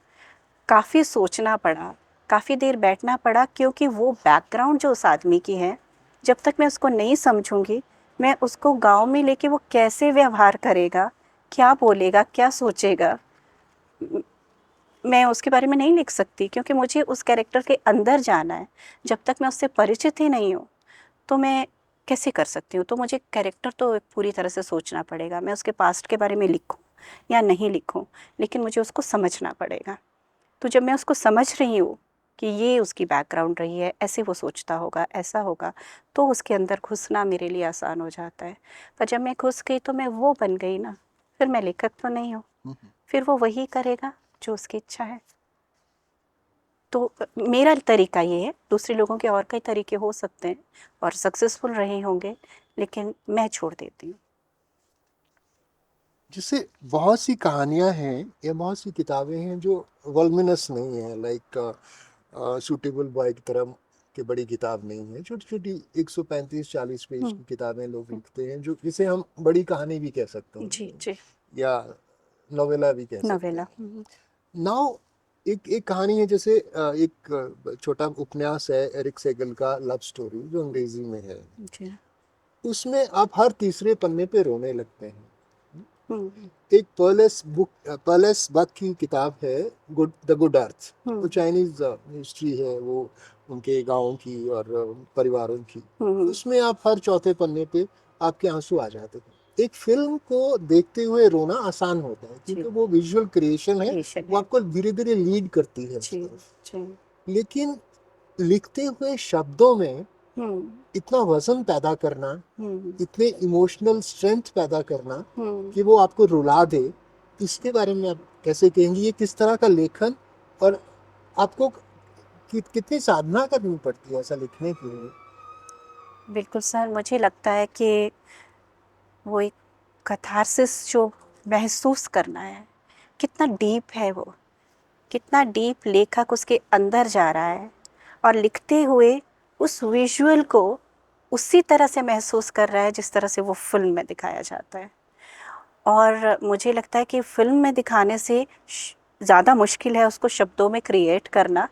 काफ़ी सोचना पड़ा, काफ़ी देर बैठना पड़ा, क्योंकि वो बैकग्राउंड जो उस आदमी की है, जब तक मैं उसको नहीं समझूंगी, मैं उसको गांव में लेके वो कैसे व्यवहार करेगा, क्या बोलेगा, क्या सोचेगा, मैं उसके बारे में नहीं लिख सकती, क्योंकि मुझे उस कैरेक्टर के अंदर जाना है। जब तक मैं उससे परिचित ही नहीं हूँ तो मैं कैसे कर सकती हूँ। तो मुझे कैरेक्टर तो पूरी तरह से सोचना पड़ेगा, मैं उसके पास्ट के बारे में लिखूँ या नहीं लिखूँ, लेकिन मुझे उसको समझना पड़ेगा। तो जब मैं उसको समझ रही हूँ कि ये उसकी बैकग्राउंड रही है, ऐसे वो सोचता होगा, ऐसा होगा, तो उसके अंदर घुसना मेरे लिए आसान हो जाता है। पर जब मैं घुस गई तो मैं वो बन गई ना, फिर मैं लेखक तो नहीं हूँ, फिर वो वही करेगा जो उसकी इच्छा है। तो मेरा तरीका ये है, दूसरे लोगों के और कई तरीके हो सकते हैं और सक्सेसफुल रहे होंगे, लेकिन मैं छोड़ देती हूँ। जैसे बहुत सी कहानियां हैं या बहुत सी किताबें हैं जो वॉल्यूमिनस नहीं है, लाइक सूटेबल बॉय की तरह की बड़ी किताब नहीं है, छोटी छोटी 135-40 पेज हम्म, की किताबें लोग हम्म, लिखते हैं, जो जिसे हम बड़ी कहानी भी कह सकते जी हैं जी। या नोवेला भी कह सकते नवेला। हैं। नाउ एक एक कहानी है, जैसे एक छोटा उपन्यास है एरिक सेगल का लव स्टोरी, जो अंग्रेजी में है। जी उसमें आप हर तीसरे पन्ने पे रोने लगते हैं। एक पर्लेस बक की किताब है, द गुड अर्थ। वो चाइनीज हिस्ट्री है, वो उनके गाँव की और परिवारों की। उसमें आप हर चौथे पन्ने पे आपके आंसू आ जाते हैं। एक फिल्म को देखते हुए रोना आसान होता है क्योंकि वो विजुअल क्रिएशन है, वो आपको धीरे धीरे लीड करती है उस तरफ। लेकिन लिखते हुए शब्दों में इतना वजन पैदा करना, इतने इमोशनल स्ट्रेंथ पैदा करना कि वो आपको रुला दे, इसके बारे में आप कैसे कहेंगी? ये किस तरह का लेखन, और आपको कितनी साधना करनी पड़ती है ऐसा लिखने के लिए? बिल्कुल सर, मुझे लगता है कि वो एक कैथारसिस जो महसूस करना है, कितना डीप है वो, कितना डीप लेखक उसके अंदर जा रहा है और लिखते हुए उस विजुअल को उसी तरह से महसूस कर रहा है जिस तरह से वो फिल्म में दिखाया जाता है। और मुझे लगता है कि फिल्म में दिखाने से ज़्यादा मुश्किल है उसको शब्दों में क्रिएट करना,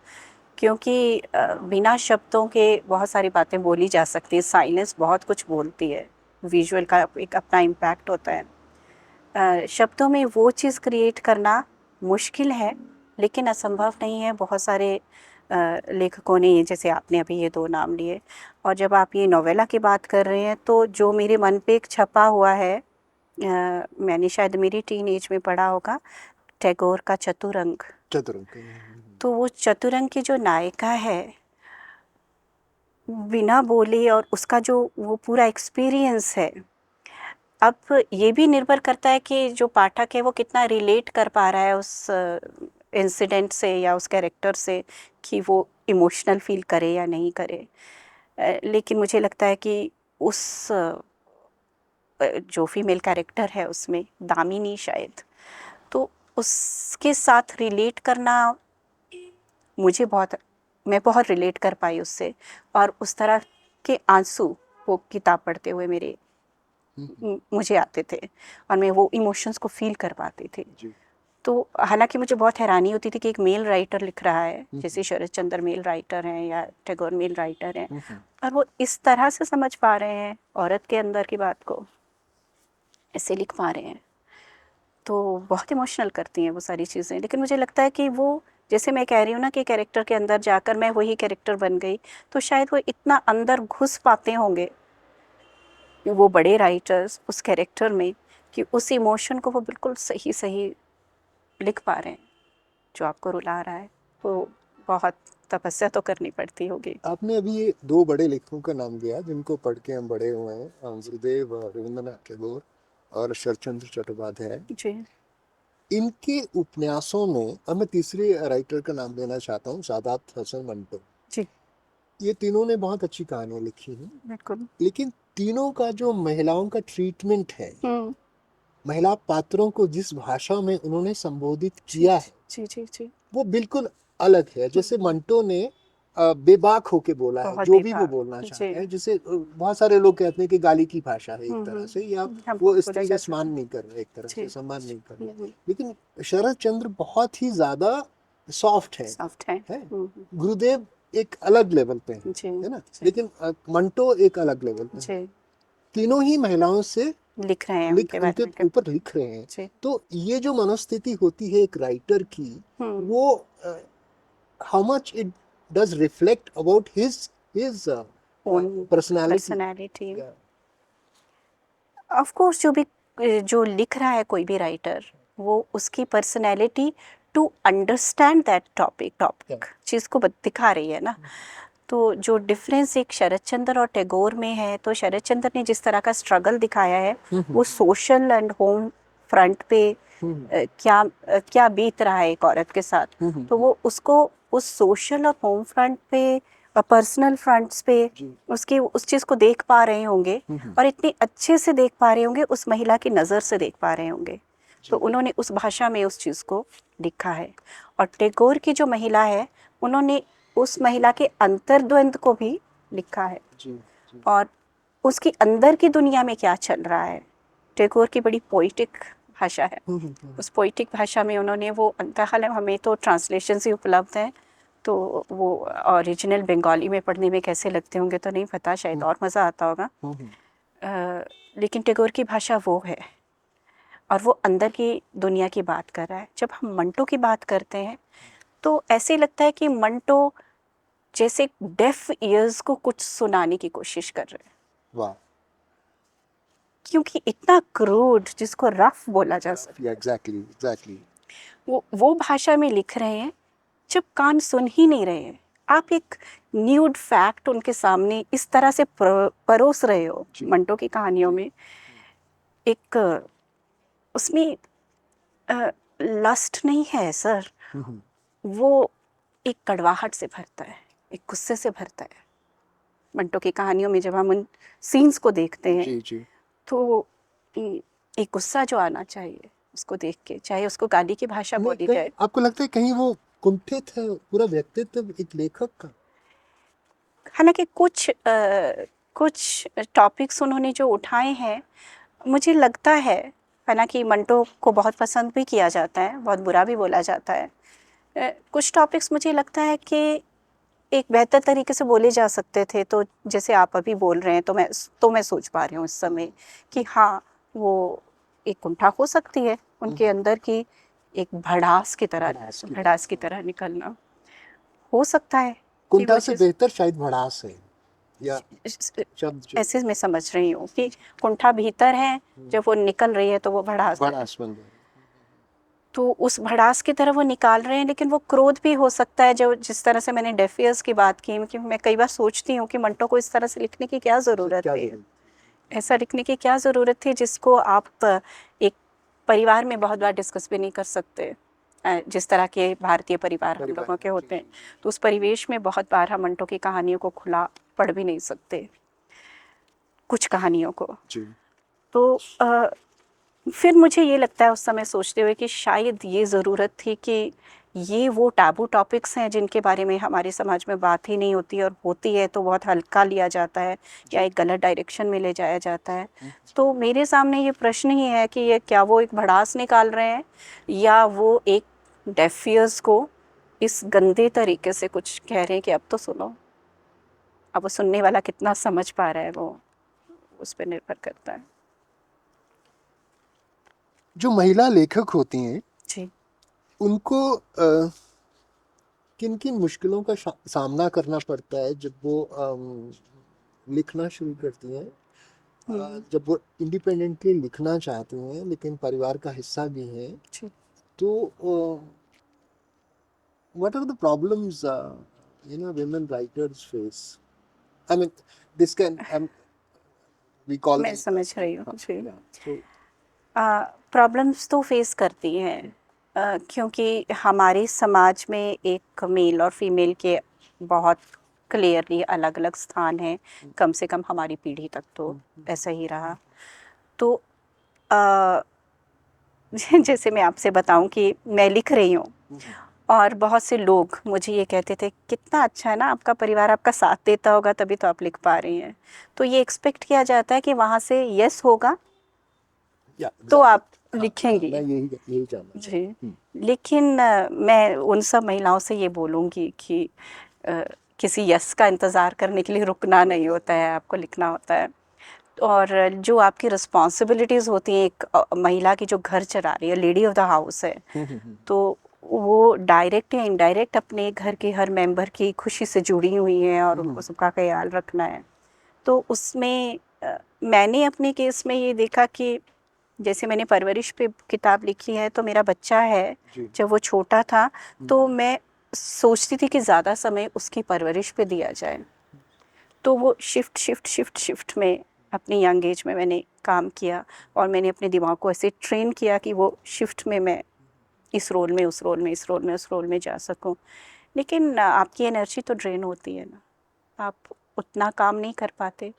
क्योंकि बिना शब्दों के बहुत सारी बातें बोली जा सकती है। साइलेंस बहुत कुछ बोलती है, विजुअल का एक अपना इम्पैक्ट होता है। शब्दों में वो चीज़ क्रिएट करना मुश्किल है, लेकिन असंभव नहीं है। बहुत सारे लेखकों ने, जैसे आपने अभी ये 2 नाम लिए, और जब आप ये नोवेला की बात कर रहे हैं तो जो मेरे मन पे एक छपा हुआ है, मैंने शायद मेरी टीन एज में पढ़ा होगा, टैगोर का चतुरंग। तो वो चतुरंग की जो नायिका है, बिना बोले, और उसका जो वो पूरा एक्सपीरियंस है, अब ये भी निर्भर करता है कि जो पाठक है वो कितना रिलेट कर पा रहा है उस इंसिडेंट से या उस कैरेक्टर से, कि वो इमोशनल फील करे या नहीं करे। लेकिन मुझे लगता है कि उस जो फीमेल कैरेक्टर है उसमें, दामिनी शायद, तो उसके साथ रिलेट करना मैं बहुत रिलेट कर पाई उससे, और उस तरह के आंसू वो किताब पढ़ते हुए मुझे आते थे और मैं वो इमोशंस को फील कर पाती थी। तो हालांकि मुझे बहुत हैरानी होती थी कि एक मेल राइटर लिख रहा है, जैसे शरद चंद्र मेल राइटर हैं या टैगोर मेल राइटर हैं, और वो इस तरह से समझ पा रहे हैं औरत के अंदर की बात को, ऐसे लिख पा रहे हैं। तो बहुत इमोशनल करती हैं वो सारी चीज़ें। लेकिन मुझे लगता है कि वो, जैसे मैं कह रही हूँ ना कि कैरेक्टर के अंदर जाकर मैं वही कैरेक्टर बन गई, तो शायद वो इतना अंदर घुस पाते होंगे वो बड़े राइटर्स उस कैरेक्टर में, कि उस इमोशन को वो बिल्कुल सही सही लिख पा रहे हैं जो आपको रुला रहा है। तो बहुत तपस्या तो करनी पड़ती होगी। आपने अभी ये 2 बड़े लेखकों का नाम दिया जिनको पढ़ के हम बड़े हुए हैं, गुरुदेव रविंद्रनाथ टैगोर और शरदचंद्र चट्टोपाध्याय जी। इनके उपन्यासों में, अब मैं तीसरे राइटर का नाम लेना चाहता हूँ, सादात हसन मंटो जी। ये तीनों ने बहुत अच्छी कहानियां लिखी हैं, बिल्कुल। लेकिन तीनों का जो महिलाओं का ट्रीटमेंट है, महिला पात्रों को जिस भाषा में उन्होंने संबोधित किया है, जी जी जी, वो बिल्कुल अलग है। जैसे मंटो ने बेबाक होके बोला है जो भी वो बोलना चाहते हैं, जैसे बहुत सारे लोग कहते हैं कि गाली की भाषा है एक तरह से, या वो स्त्री का सम्मान नहीं कर रहे, एक तरह से सम्मान नहीं कर रहे। लेकिन शरद चंद्र बहुत ही ज्यादा सॉफ्ट है। गुरुदेव एक अलग लेवल पे है ना, लेकिन मंटो एक अलग लेवल पे। तीनों ही महिलाओं से लिख रहे हैं, उनके ऊपर लिख रहे हैं। तो ये जो मनोस्थिति होती है एक राइटर की, वो how much it does reflect about his own personality. Of course, जो लिख रहा है कोई भी राइटर, वो उसकी personality to understand that topic चीज़ को दिखा रही है ना। तो जो डिफरेंस एक शरद चंद्र और टैगोर में है, तो शरद चंद्र ने जिस तरह का स्ट्रगल दिखाया है, वो सोशल एंड होम फ्रंट पे क्या बीत रहा है एक औरत के साथ, तो वो उसको उस सोशल और होम फ्रंट पे और पर्सनल फ्रंट्स पे उस चीज़ को देख पा रहे होंगे, और इतनी अच्छे से देख पा रहे होंगे, उस महिला की नज़र से देख पा रहे होंगे। तो उन्होंने उस भाषा में उस चीज़ को लिखा है। और टैगोर की जो महिला है, उन्होंने उस महिला के अंतर्द्वंद को भी लिखा है, और उसकी अंदर की दुनिया में क्या चल रहा है। टैगोर की बड़ी पोइटिक भाषा है, उस पोइटिक भाषा में उन्होंने वो हालांकि हमें तो ट्रांसलेशन ही उपलब्ध हैं, तो वो ओरिजिनल बंगाली में पढ़ने में कैसे लगते होंगे तो नहीं पता, शायद और मज़ा आता होगा। लेकिन टैगोर की भाषा वो है, और वो अंदर की दुनिया की बात कर रहा है। जब हम मंटो की बात करते हैं तो ऐसे लगता है कि मंटो जैसे डेफ ईयर्स को कुछ सुनाने की कोशिश कर रहे हैं, वाह, क्योंकि इतना क्रूड, जिसको रफ बोला जा सकता एग्जैक्टली एग्जैक्टली। है, वो भाषा में लिख रहे हैं जब कान सुन ही नहीं रहे हैं। आप एक न्यूड फैक्ट उनके सामने इस तरह से परोस रहे हो जी। मंटो की कहानियों में। एक उसमें लस्ट नहीं है सर, वो एक कड़वाहट से भरता है, एक गुस्से से भरता है। मंटो की कहानियों में जब हम उन सीन्स को देखते हैं जी जी। तो एक गुस्सा जो आना चाहिए उसको देख के, चाहे उसको गाली की भाषा नहीं, बोली कहीं जाए। आपको लगता है कहीं वो कुंठित है पूरा व्यक्तित्व एक लेखक का? हालांकि कुछ टॉपिक्स उन्होंने जो उठाए हैं, मुझे लगता है, हालांकि मंटो को बहुत पसंद भी किया जाता है, बहुत बुरा भी बोला जाता है, कुछ टॉपिक्स मुझे लगता है कि एक बेहतर तरीके से बोले जा सकते थे। तो जैसे आप अभी बोल रहे हैं तो मैं सोच पा रही हूँ इस समय कि हाँ, वो एक कुंठा हो सकती है उनके अंदर की, एक भड़ास की तरह निकलना हो सकता है कि कुंठा वो से बेहतर शायद भड़ास है, या शब्द जो ऐसे मैं समझ रही हूँ कि कुंठा भीतर है, जब वो निकल रही है तो वो भड़ास है। भड़ास बन गया। तो उस भड़ास की तरह वो निकाल रहे हैं, लेकिन वो क्रोध भी हो सकता है। जो जिस तरह से मैंने डेफ ईयर्स की बात की, कि मैं कई बार सोचती हूँ कि मंटो को इस तरह से लिखने की क्या ज़रूरत क्या थी, जरूरत? ऐसा लिखने की क्या ज़रूरत थी जिसको आप एक परिवार में बहुत बार डिस्कस भी नहीं कर सकते। जिस तरह के भारतीय परिवार हम लोगों के होते हैं, तो उस परिवेश में बहुत बार हम मंटो की कहानियों को खुला पढ़ भी नहीं सकते, कुछ कहानियों को। जी। तो फिर मुझे ये लगता है उस समय सोचते हुए कि शायद ये ज़रूरत थी कि ये वो टैबू टॉपिक्स हैं जिनके बारे में हमारे समाज में बात ही नहीं होती, और होती है तो बहुत हल्का लिया जाता है या एक गलत डायरेक्शन में ले जाया जाता है। तो मेरे सामने ये प्रश्न ही है कि ये क्या वो एक भड़ास निकाल रहे हैं, या वो एक डेफ ईयर्स को इस गंदे तरीके से कुछ कह रहे हैं कि अब तो सुनो। अब वो सुनने वाला कितना समझ पा रहा है, वो उस पर निर्भर करता है। जो महिला लेखक होती हैं जी। उनको किन किन मुश्किलों का सामना करना पड़ता है जब वो लिखना शुरू करती हैं? जब वो इंडिपेंडेंटली लिखना चाहती हैं लेकिन परिवार का हिस्सा भी हैं, जी। तो what are the problems women writers face? I mean, this can we call मैं them, समझ रही हूँ जी। yeah, so प्रॉब्लम्स तो फेस करती हैं, क्योंकि हमारे समाज में एक मेल और फीमेल के बहुत क्लियरली अलग अलग स्थान हैं, कम से कम हमारी पीढ़ी तक तो ऐसा ही रहा। तो अ, जैसे मैं आपसे बताऊं कि मैं लिख रही हूँ और बहुत से लोग मुझे ये कहते थे, कितना अच्छा है ना, आपका परिवार आपका साथ देता होगा तभी तो आप लिख पा रही हैं। तो ये एक्सपेक्ट किया जाता है कि वहाँ से यस होगा yeah, तो आप हाँ, लिखेंगी। मैं यही जानना जी। हम्म। लेकिन मैं उन सब महिलाओं से ये बोलूँगी कि किसी यस का इंतज़ार करने के लिए रुकना नहीं होता है, आपको लिखना होता है। और जो आपकी रिस्पॉन्सिबिलिटीज़ होती हैं, एक महिला की जो घर चला रही है, लेडी ऑफ द हाउस है, तो वो डायरेक्ट या इनडायरेक्ट अपने घर के हर मेंबर की खुशी से जुड़ी हुई हैं और उनको सबका ख्याल रखना है। तो उसमें मैंने अपने केस में ये देखा कि जैसे मैंने परवरिश पे किताब लिखी है, तो मेरा बच्चा है, जी। जब वो छोटा था तो मैं सोचती थी कि ज़्यादा समय उसकी परवरिश पे दिया जाए। तो वो शिफ्ट में अपनी यंग एज में मैंने काम किया, और मैंने अपने दिमाग को ऐसे ट्रेन किया कि वो शिफ्ट में मैं इस रोल में उस रोल में इस रोल में उस रोल में जा सकूं। लेकिन आपकी एनर्जी तो ड्रेन होती है ना, आप उतना काम नहीं कर पाते।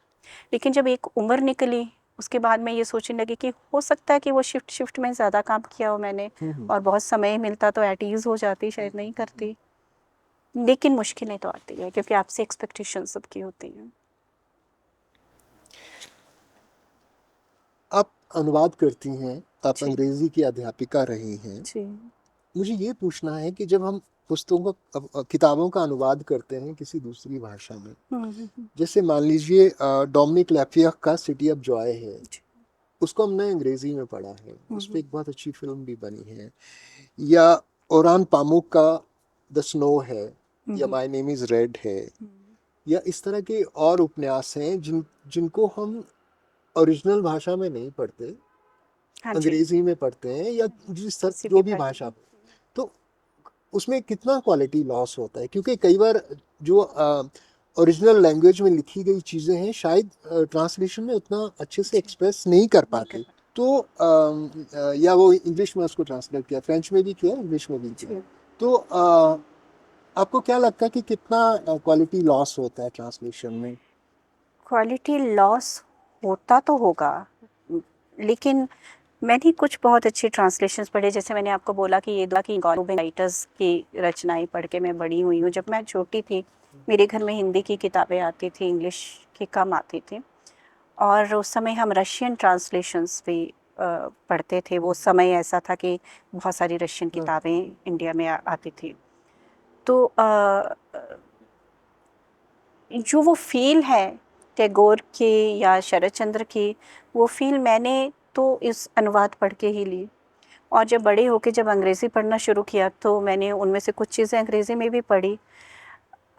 लेकिन जब एक उम्र निकली, उसके बाद मैं ये सोचने लगी कि हो सकता है कि वो शिफ्ट में ज़्यादा काम किया हो मैंने, और बहुत समय मिलता तो एट ईज़ हो जाती, शायद नहीं करती। लेकिन मुश्किलें तो आती है क्योंकि आपसे एक्सपेक्टेशन सबकी होती हैं। आप अनुवाद करती हैं, आप जी। अंग्रेजी की अध्यापिका रही हैं। जी। मुझे ये पूछना है कि जब हम पुस्तकों किताबों का अनुवाद करते हैं किसी दूसरी भाषा में, जैसे मान लीजिए डोमिनिक लैफियख का सिटी ऑफ जॉय है, जी। उसको हमने अंग्रेजी में पढ़ा है, उस पर एक बहुत अच्छी फिल्म भी बनी है। या ओरान पामुक का द स्नो है, या माय नेम इज रेड है, या इस तरह के और उपन्यास हैं जिनको हम ओरिजिनल भाषा में नहीं पढ़ते, हाँ जी, अंग्रेजी में पढ़ते हैं, या जिस किसी जो भी भी भाषा भाषा। तो उसमें कितना क्वालिटी लॉस होता है, क्योंकि कई बार जो ओरिजिनल लैंग्वेज में लिखी गई चीज़ें हैं शायद ट्रांसलेशन में उतना अच्छे से एक्सप्रेस नहीं कर नहीं कर पाते। तो या वो इंग्लिश में उसको ट्रांसलेट किया, फ्रेंच में भी किया, इंग्लिश में भी किया। जी। तो आपको क्या लगता है कि कितना क्वालिटी लॉस होता है ट्रांसलेशन में? क्वालिटी लॉस होता तो होगा, लेकिन मैंने कुछ बहुत अच्छे ट्रांसलेशंस पढ़े, जैसे मैंने आपको बोला कि ये दो की राइटर्स की रचनाएं पढ़ के मैं बड़ी हुई हूँ। जब मैं छोटी थी मेरे घर में हिंदी की किताबें आती थी, इंग्लिश की कम आती थी, और उस समय हम रशियन ट्रांसलेशंस भी पढ़ते थे। वो समय ऐसा था कि बहुत सारी रशियन किताबें इंडिया में आती थी। तो जो वो फील है टैगोर की या शरद चंद्र की, वो फील मैंने तो इस अनुवाद पढ़ के ही ली। और जब बड़े होके जब अंग्रेज़ी पढ़ना शुरू किया तो मैंने उनमें से कुछ चीज़ें अंग्रेज़ी में भी पढ़ी,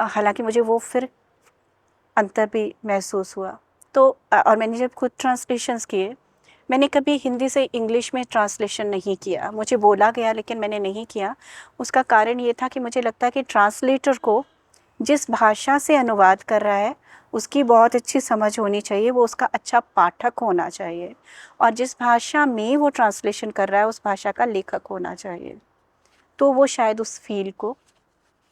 हालांकि मुझे वो फिर अंतर भी महसूस हुआ। तो और मैंने जब खुद ट्रांसलेशंस किए, मैंने कभी हिंदी से इंग्लिश में ट्रांसलेशन नहीं किया। मुझे बोला गया लेकिन मैंने नहीं किया। उसका कारण ये था कि मुझे लगता है कि ट्रांसलेटर को जिस भाषा से अनुवाद कर रहा है उसकी बहुत अच्छी समझ होनी चाहिए, वो उसका अच्छा पाठक होना चाहिए, और जिस भाषा में वो ट्रांसलेशन कर रहा है उस भाषा का लेखक होना चाहिए। तो वो शायद उस फील को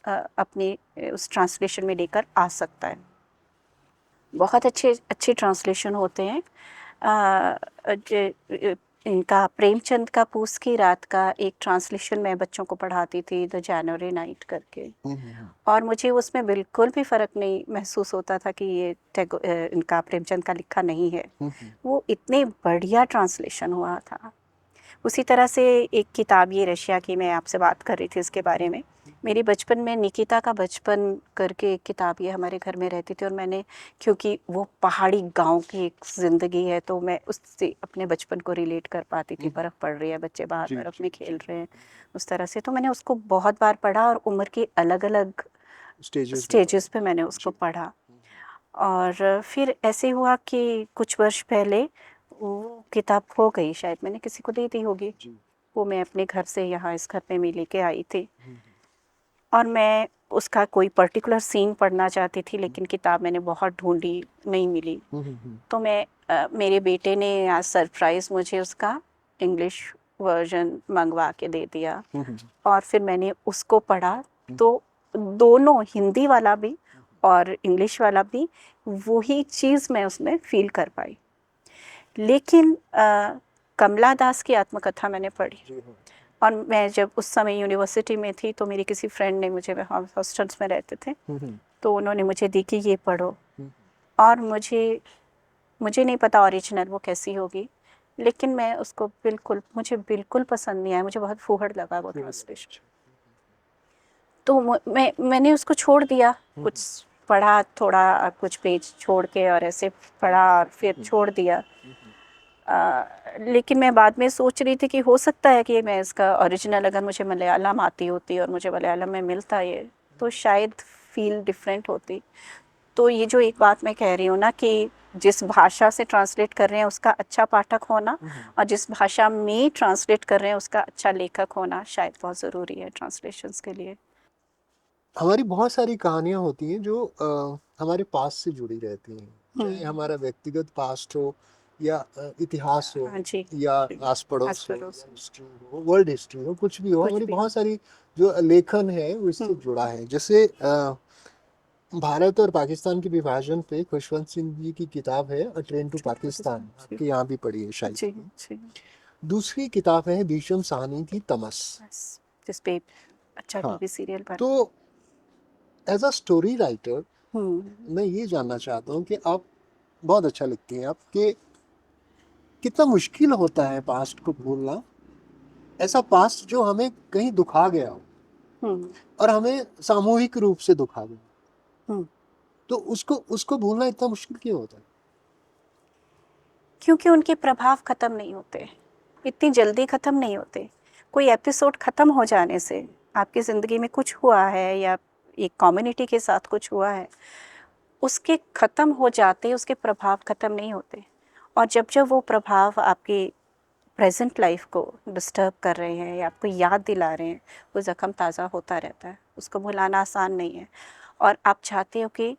अपने उस ट्रांसलेशन में लेकर आ सकता है। बहुत अच्छे अच्छे ट्रांसलेशन होते हैं। इनका प्रेमचंद का पूस की रात का एक ट्रांसलेशन मैं बच्चों को पढ़ाती थी, द जनवरी नाइट करके, और मुझे उसमें बिल्कुल भी फ़र्क नहीं महसूस होता था कि ये इनका प्रेमचंद का लिखा नहीं है। वो इतने बढ़िया ट्रांसलेशन हुआ था। उसी तरह से एक किताब ये रशिया की मैं आपसे बात कर रही थी इसके बारे में। मेरी बचपन में निकिता का बचपन करके एक किताब ये हमारे घर में रहती थी, और मैंने, क्योंकि वो पहाड़ी गांव की एक ज़िंदगी है तो मैं उससे अपने बचपन को रिलेट कर पाती थी। बर्फ़ पड़ रही है, बच्चे बाहर बर्फ़ में खेल रहे हैं, उस तरह से। तो मैंने उसको बहुत बार पढ़ा और उम्र के अलग अलग स्टेजेस पे मैंने उसको पढ़ा। और फिर ऐसे हुआ कि कुछ वर्ष पहले वो किताब खो गई, शायद मैंने किसी को दे दी होगी। वो मैं अपने घर से यहाँ इस घर पे मैं लेके आई थी, और मैं उसका कोई पर्टिकुलर सीन पढ़ना चाहती थी, लेकिन किताब मैंने बहुत ढूंढी, नहीं मिली। तो मेरे बेटे ने आज सरप्राइज़ मुझे उसका इंग्लिश वर्जन मंगवा के दे दिया, और फिर मैंने उसको पढ़ा। तो दोनों, हिंदी वाला भी और इंग्लिश वाला भी, वही चीज़ मैं उसमें फील कर पाई। लेकिन कमला दास की आत्मकथा मैंने पढ़ी, और मैं जब उस समय यूनिवर्सिटी में थी तो मेरी किसी फ्रेंड ने मुझे, हम हॉस्टल्स में रहते थे, तो उन्होंने मुझे दी कि ये पढ़ो। और मुझे नहीं पता ओरिजिनल वो कैसी होगी, लेकिन मैं उसको मुझे बिल्कुल पसंद नहीं आया। मुझे बहुत फूहड़ लगा वो ट्रांसलेशन। तो मैंने उसको छोड़ दिया। कुछ पढ़ा, थोड़ा कुछ पेज छोड़ के, और ऐसे पढ़ा और फिर छोड़ दिया। लेकिन मैं बाद में सोच रही थी कि हो सकता है कि मैं इसका ओरिजिनल, अगर मुझे मलयालम आती होती और मुझे मलयालम में मिलता ये, तो शायद फील डिफरेंट होती। तो ये जो एक बात मैं कह रही हूँ ना कि जिस भाषा से ट्रांसलेट कर रहे हैं उसका अच्छा पाठक होना, और जिस भाषा में ट्रांसलेट कर रहे हैं उसका अच्छा लेखक होना शायद बहुत ज़रूरी है ट्रांसलेशंस के लिए। हमारी बहुत सारी कहानियां होती हैं जो हमारे पास से जुड़ी रहती हैं, चाहे हमारा व्यक्तिगत पास्ट हो या इतिहास हो, हाँ जी, या आस पड़ोस आस हो, पड़ोस या हिस्ट्री हो, वर्ल्ड हिस्ट्री हो, कुछ भी हो, कुछ हमारी भी। बहुत सारी जो लेखन है वो इससे जुड़ा है। जैसे भारत और पाकिस्तान के विभाजन पे खुशवंत सिंह जी की किताब है अ ट्रेन टू पाकिस्तान, आपके यहाँ भी पढ़ी है शायद। जी जी। दूसरी किताब है भीषम साहनी की तमस। बस, जिस पे अच्छा हाँ, टीवी सीरियल बना। तो एज अ स्टोरी राइटर हम्म। मैं ये जानना चाहता हूँ कि आप बहुत अच्छा लिखती हैं, आपके कितना मुश्किल होता है पास्ट को भूलना, ऐसा पास्ट जो हमें कहीं दुखा गया हो हम्म। और हमें सामूहिक रूप से दुखा गया, हम्म। तो उसको उसको भूलना इतना मुश्किल क्यों होता है? क्योंकि उनके प्रभाव ख़त्म नहीं होते, इतनी जल्दी ख़त्म नहीं होते। कोई एपिसोड ख़त्म हो जाने से, आपकी ज़िंदगी में कुछ हुआ है या एक कम्युनिटी के साथ कुछ हुआ है, उसके ख़त्म हो जाते उसके प्रभाव ख़त्म नहीं होते। और जब जब वो प्रभाव आपकी प्रेजेंट लाइफ को डिस्टर्ब कर रहे हैं या आपको याद दिला रहे हैं, वो ज़ख्म ताज़ा होता रहता है, उसको भुलाना आसान नहीं है। और आप चाहते हो कि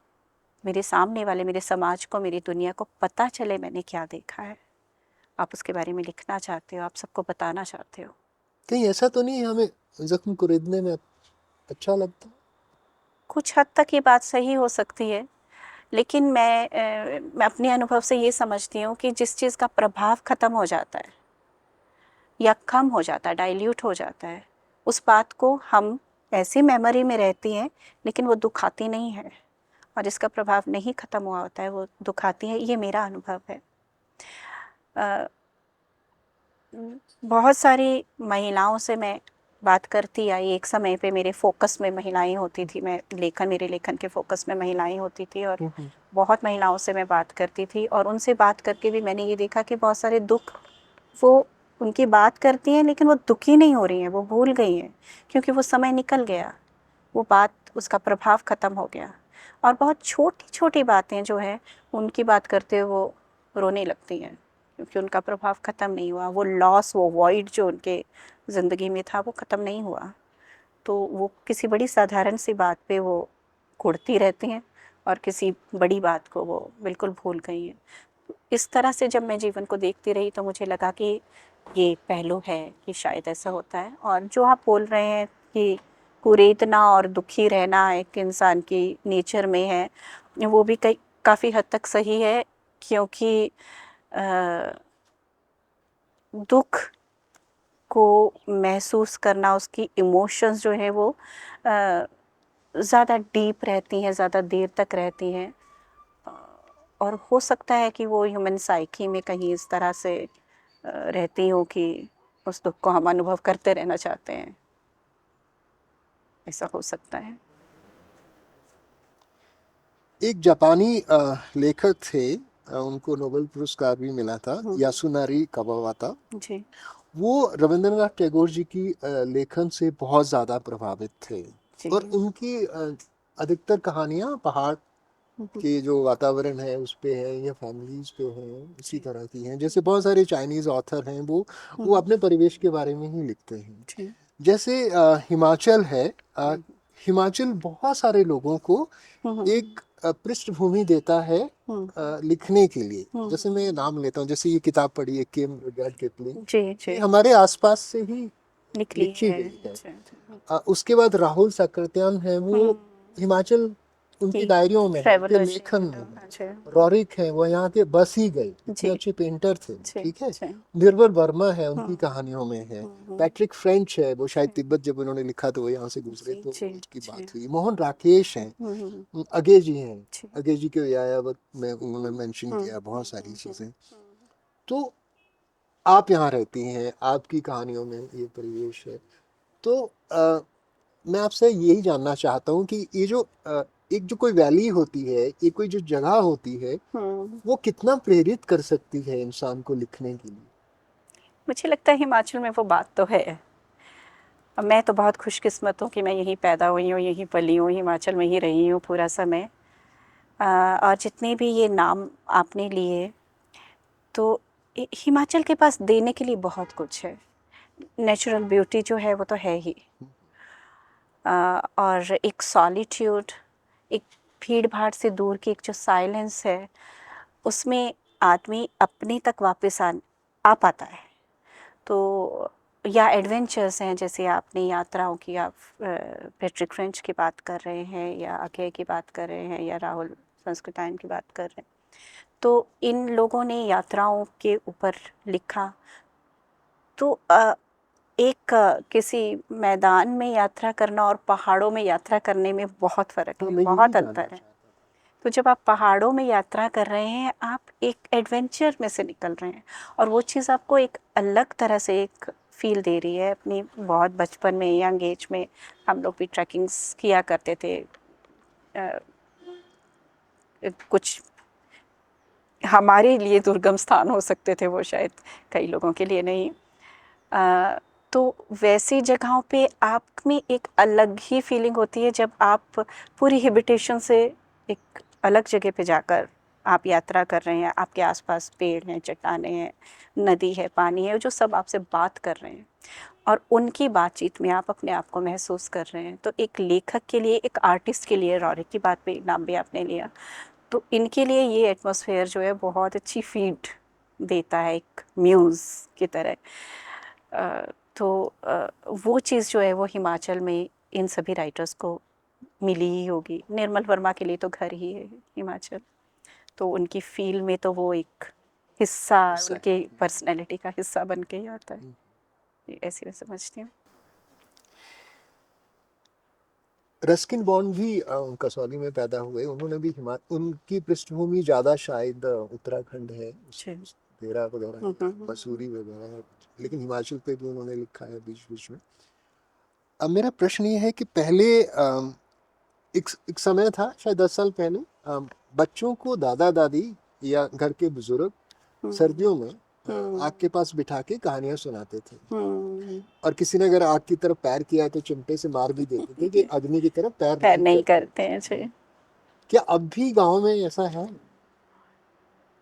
मेरे सामने वाले, मेरे समाज को, मेरी दुनिया को पता चले मैंने क्या देखा है। आप उसके बारे में लिखना चाहते हो, आप सबको बताना चाहते हो। कहीं ऐसा तो नहीं हमें जख्म कुरेदने में अच्छा लगता? कुछ हद तक ये बात सही हो सकती है, लेकिन मैं अपने अनुभव से ये समझती हूँ कि जिस चीज़ का प्रभाव ख़त्म हो जाता है या कम हो जाता है, डाइल्यूट हो जाता है, उस बात को हम ऐसी मेमोरी में रहती हैं, लेकिन वो दुखाती नहीं है। और जिसका प्रभाव नहीं ख़त्म हुआ होता है वो दुखाती है। ये मेरा अनुभव है। बहुत सारी महिलाओं से मैं बात करती आई। एक समय पे मेरे फोकस में महिलाएं होती थी, मेरे लेखन के फोकस में महिलाएं होती थी, और बहुत महिलाओं से मैं बात करती थी। और उनसे बात करके भी मैंने ये देखा कि बहुत सारे दुख, वो उनकी बात करती हैं लेकिन वो दुखी नहीं हो रही हैं, वो भूल गई हैं, क्योंकि वो समय निकल गया, वो बात, उसका प्रभाव ख़त्म हो गया। और बहुत छोटी छोटी बातें जो है, उनकी बात करते हुए वो रोने लगती हैं, क्योंकि उनका प्रभाव ख़त्म नहीं हुआ। वो लॉस, वो वॉइड जो उनके ज़िंदगी में था, वो ख़त्म नहीं हुआ। तो वो किसी बड़ी साधारण सी बात पे वो कुढ़ती रहती हैं, और किसी बड़ी बात को वो बिल्कुल भूल गई हैं। इस तरह से जब मैं जीवन को देखती रही तो मुझे लगा कि ये पहलू है कि शायद ऐसा होता है। और जो आप बोल रहे हैं कि कुरेदना और दुखी रहना एक इंसान की नेचर में है, वो भी काफ़ी हद तक सही है, क्योंकि दुख को महसूस करना, उसकी इमोशंस जो है वो ज़्यादा डीप रहती हैं, ज़्यादा देर तक रहती हैं। और हो सकता है कि वो ह्यूमन साइकी में कहीं इस तरह से रहती हो कि उस दुख को हम अनुभव करते रहना चाहते हैं। ऐसा हो सकता है। एक जापानी लेखक थे, उनको नोबेल पुरस्कार भी मिला था, यासुनारी कावाबाता। जी। वो रविंद्रनाथ टैगोर जी की लेखन से बहुत ज़्यादा प्रभावित थे। और उनकी अधिकतर कहानियाँ पहाड़ के जो वातावरण है उस पे है, या फैमिलीज पे है, इसी तरह की हैं। जैसे बहुत सारे चाइनीज ऑथर हैं, वो अपने परिवेश के बारे में ही लिखते हैं। जैसे हिमाचल है, हिमाचल बहुत सारे लोगों को एक पृष्ठभूमि देता है लिखने के लिए। जैसे मैं नाम लेता हूँ, जैसे ये किताब पढ़ी है, केम रुडयार्ड किपलिंग, ये हमारे आसपास से ही लिखी गई है। उसके बाद राहुल सक्रात्यान है, वो हिमाचल उनकी डायरियों में है, उनके लेखन में है। रॉरिक है, वो यहाँ के बस ही गए, इतने अच्छे पेंटर थे। ठीक है। निर्मल वर्मा है, उनकी कहानियों में है। पैट्रिक फ्रेंच है, वो शायद तिब्बत जब उन्होंने लिखा तो वो यहाँ से गुजरे तो उसकी बात हुई। मोहन राकेश हैं, अगे जी हैं, अगे जी के यायावत में उन्होंने मेंशन किया बहुत सारी चीजें। तो आप यहाँ रहती हैं, आपकी कहानियों में ये परिवेश है। तो मैं आपसे यही जानना चाहता हूँ कि ये जो एक जो कोई वैली होती है, ये कोई जो जगह होती है, वो कितना प्रेरित कर सकती है इंसान को लिखने के लिए? मुझे लगता है हिमाचल में वो बात तो है। मैं तो बहुत खुशकिस्मत हूँ कि मैं यहीं पैदा हुई हूँ, यहीं पली हूँ, हिमाचल में ही रही हूँ पूरा समय। और जितने भी ये नाम आपने लिए, तो हिमाचल के पास देने के लिए बहुत कुछ है। नेचुरल ब्यूटी जो है वो तो है ही, और एक सॉलिट्यूड, एक भीड़ भाड़ से दूर की एक जो साइलेंस है, उसमें आदमी अपने तक वापस आ पाता है। तो या एडवेंचर्स हैं, जैसे आपने यात्राओं की, आप पैट्रिक फ्रेंच की बात कर रहे हैं, या अक्षय की बात कर रहे हैं, या राहुल संस्कृतायन की बात कर रहे हैं। तो इन लोगों ने यात्राओं के ऊपर लिखा। तो किसी मैदान में यात्रा करना और पहाड़ों में यात्रा करने में बहुत फ़र्क है, बहुत अंतर है। तो जब आप पहाड़ों में यात्रा कर रहे हैं, आप एक एडवेंचर में से निकल रहे हैं, और वो चीज़ आपको एक अलग तरह से एक फील दे रही है। अपनी बहुत बचपन में, यंग एज में हम लोग भी ट्रैकिंग्स किया करते थे। कुछ हमारे लिए दुर्गम स्थान हो सकते थे वो, शायद कई लोगों के लिए नहीं। तो वैसी जगहों पे आप में एक अलग ही फीलिंग होती है जब आप पूरी हिबिटेशन से एक अलग जगह पे जाकर आप यात्रा कर रहे हैं, आपके आसपास पेड़ हैं, चट्टानें हैं, नदी है, पानी है, जो सब आपसे बात कर रहे हैं और उनकी बातचीत में आप अपने आप को महसूस कर रहे हैं। तो एक लेखक के लिए, एक आर्टिस्ट के लिए, रॉरिक की बात पे नाम भी आपने लिया, तो इनके लिए ये एटमॉस्फेयर जो है बहुत अच्छी फीड देता है, एक म्यूज़ की तरह। तो वो चीज़ जो है वो हिमाचल में इन सभी राइटर्स को मिली ही होगी। निर्मल वर्मा के लिए तो घर ही है हिमाचल, तो उनकी फील में तो वो एक हिस्सा, हिस्सा है। उनके पर्सनैलिटी का हिस्सा बन के ही आता है। ये ऐसी मैं समझती हूँ। रस्किन बॉन्ड भी कसौली में पैदा हुए। उन्होंने भी उनकी पृष्ठभूमि ज़्यादा शायद उत्तराखंड है, देहरा वगैरह है, मसूरी वगैरह है, लेकिन हिमाचल पे भी उन्होंने लिखा है बीच बीच में। अब मेरा प्रश्न ये है कि पहले एक समय था शायद 10 साल पहले, बच्चों को दादा दादी या घर के बुजुर्ग सर्दियों में आग के पास बिठा के कहानियां सुनाते थे, और किसी ने अगर आग की तरफ पैर किया तो चिमटे से मार भी देते थे कि अग्नि की तरफ पैर नहीं करते हैं जी। क्या अब भी गांव में ऐसा है?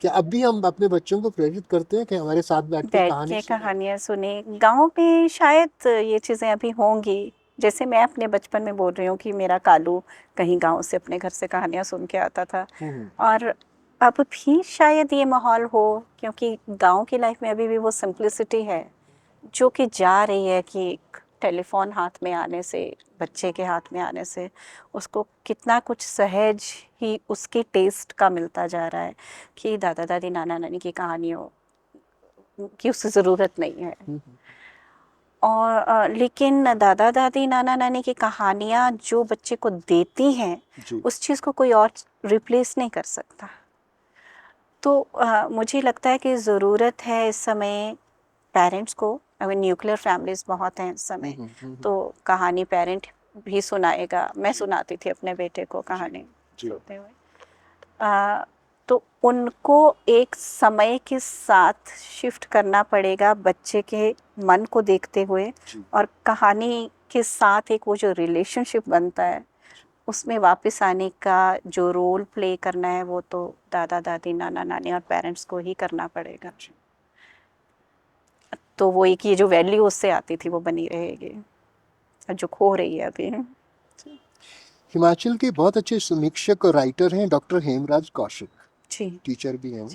क्या अब भी हम अपने बच्चों को प्रेरित करते हैं कि हमारे साथ बैठ के कहानी सुने? कहानियाँ सुने? गाँव में शायद ये चीज़ें अभी होंगी। जैसे मैं अपने बचपन में बोल रही हूँ कि मेरा कालू कहीं गाँव से अपने घर से कहानियाँ सुन के आता था, और अब भी शायद ये माहौल हो, क्योंकि गाँव की लाइफ में अभी भी वो सिंप्लिसिटी है जो कि जा रही है कि एक टेलीफोन हाथ में आने से, बच्चे के हाथ में आने से उसको कितना कुछ सहज ही उसके टेस्ट का मिलता जा रहा है कि दादा दादी नाना नानी की कहानियों की उससे ज़रूरत नहीं है। और लेकिन दादा दादी नाना नानी की कहानियाँ जो बच्चे को देती हैं, उस चीज़ को कोई और रिप्लेस नहीं कर सकता। तो मुझे लगता है कि ज़रूरत है इस समय पेरेंट्स को, अगर न्यूक्लियर फैमिलीज बहुत हैं इस समय, तो कहानी पेरेंट भी सुनाएगा। मैं सुनाती थी अपने बेटे को कहानी सोते हुए। तो उनको एक समय के साथ शिफ्ट करना पड़ेगा बच्चे के मन को देखते हुए, और कहानी के साथ एक वो जो रिलेशनशिप बनता है उसमें वापस आने का जो रोल प्ले करना है वो तो दादा दादी नाना नानी और पेरेंट्स को ही करना पड़ेगा। तो वो एक ये जो वैल्यू उससे आती थी वो बनी रहेगी, जो खो रही है अभी। हिमाचल के बहुत अच्छे समीक्षक और राइटर हैं डॉक्टर हेमराज कौशिक जी। टीचर भी हैं।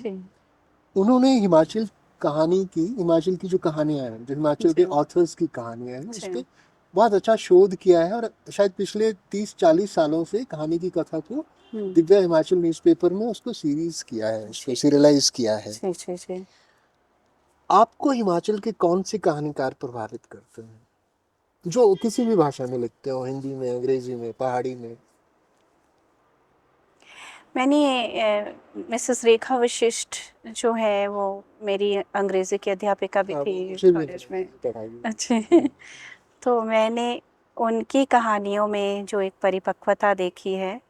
उन्होंने हिमाचल की जो कहानियां हैं, जो हिमाचल के ऑथर्स की कहानियां हैं, उस पर बहुत अच्छा शोध किया है, और शायद पिछले 30-40 सालों से कहानी की कथा को दिव्य हिमाचल न्यूज़पेपर में उसको सीरीज किया है, उसको सीरियलाइज किया है। आपको हिमाचल के कौन से कहानीकार प्रभावित करते हैं, जो किसी भी भाषा में लिखते हो, हिंदी में, अंग्रेजी में, पहाड़ी में? मैंने मिसेस रेखा वशिष्ठ जो है वो मेरी अंग्रेजी की अध्यापिका भी थी कॉलेज में। अच्छा। तो मैंने उनकी कहानियों में जो एक परिपक्वता देखी है,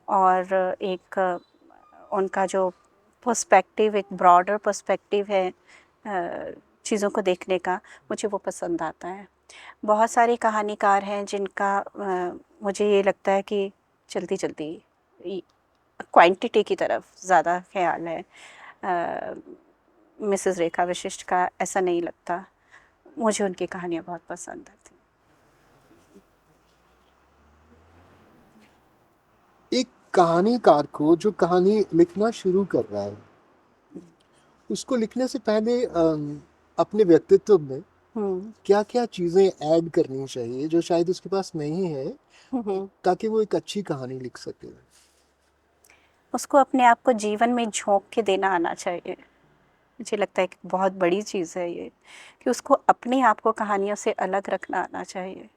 और एक उनका जो पर्सपेक्टिव, एक ब्रॉडर पर्सपेक्टिव है चीज़ों को देखने का, मुझे वो पसंद आता है। बहुत सारे कहानीकार हैं जिनका मुझे ये लगता है कि जल्दी जल्दी क्वांटिटी की तरफ ज़्यादा ख्याल है। मिसेस रेखा वशिष्ठ का ऐसा नहीं लगता। मुझे उनकी कहानियाँ बहुत पसंद आती। एक कहानीकार को जो कहानी लिखना शुरू कर रहा है, उसको लिखने से पहले अपने व्यक्तित्व में क्या क्या चीज़ें ऐड करनी चाहिए जो शायद उसके पास नहीं है, ताकि वो एक अच्छी कहानी लिख सके? उसको अपने आप को जीवन में झोंक के देना आना चाहिए। मुझे लगता है कि बहुत बड़ी चीज़ है ये, कि उसको अपने आप को कहानियों से अलग रखना आना चाहिए।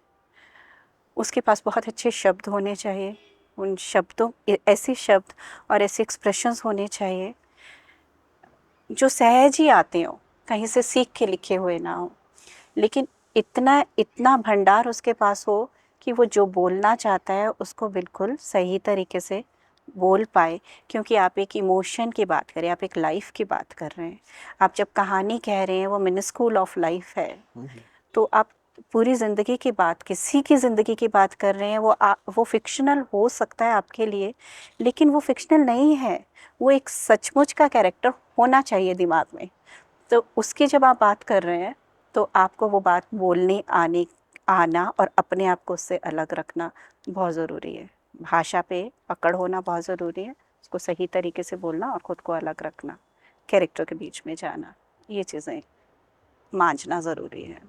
उसके पास बहुत अच्छे शब्द होने चाहिए, उन शब्दों, ऐसे शब्द और ऐसे एक्सप्रेशंस होने चाहिए जो सहज ही आते हों, कहीं से सीख के लिखे हुए ना हो, लेकिन इतना इतना भंडार उसके पास हो कि वो जो बोलना चाहता है उसको बिल्कुल सही तरीके से बोल पाए, क्योंकि आप एक इमोशन की बात करें, आप एक लाइफ की बात कर रहे हैं। आप जब कहानी कह रहे हैं वो मिनिस्कूल ऑफ लाइफ है, तो आप पूरी ज़िंदगी की बात, किसी की ज़िंदगी की बात कर रहे हैं। वो फिक्शनल हो सकता है आपके लिए, लेकिन वो फिक्शनल नहीं है, वो एक सचमुच का कैरेक्टर होना चाहिए दिमाग में। तो उसकी जब आप बात कर रहे हैं तो आपको वो बात बोलने आना और अपने आप को उससे अलग रखना बहुत ज़रूरी है। भाषा पे पकड़ होना बहुत ज़रूरी है, उसको सही तरीके से बोलना और ख़ुद को अलग रखना, कैरेक्टर के बीच में जाना, ये चीज़ें मांझना ज़रूरी है।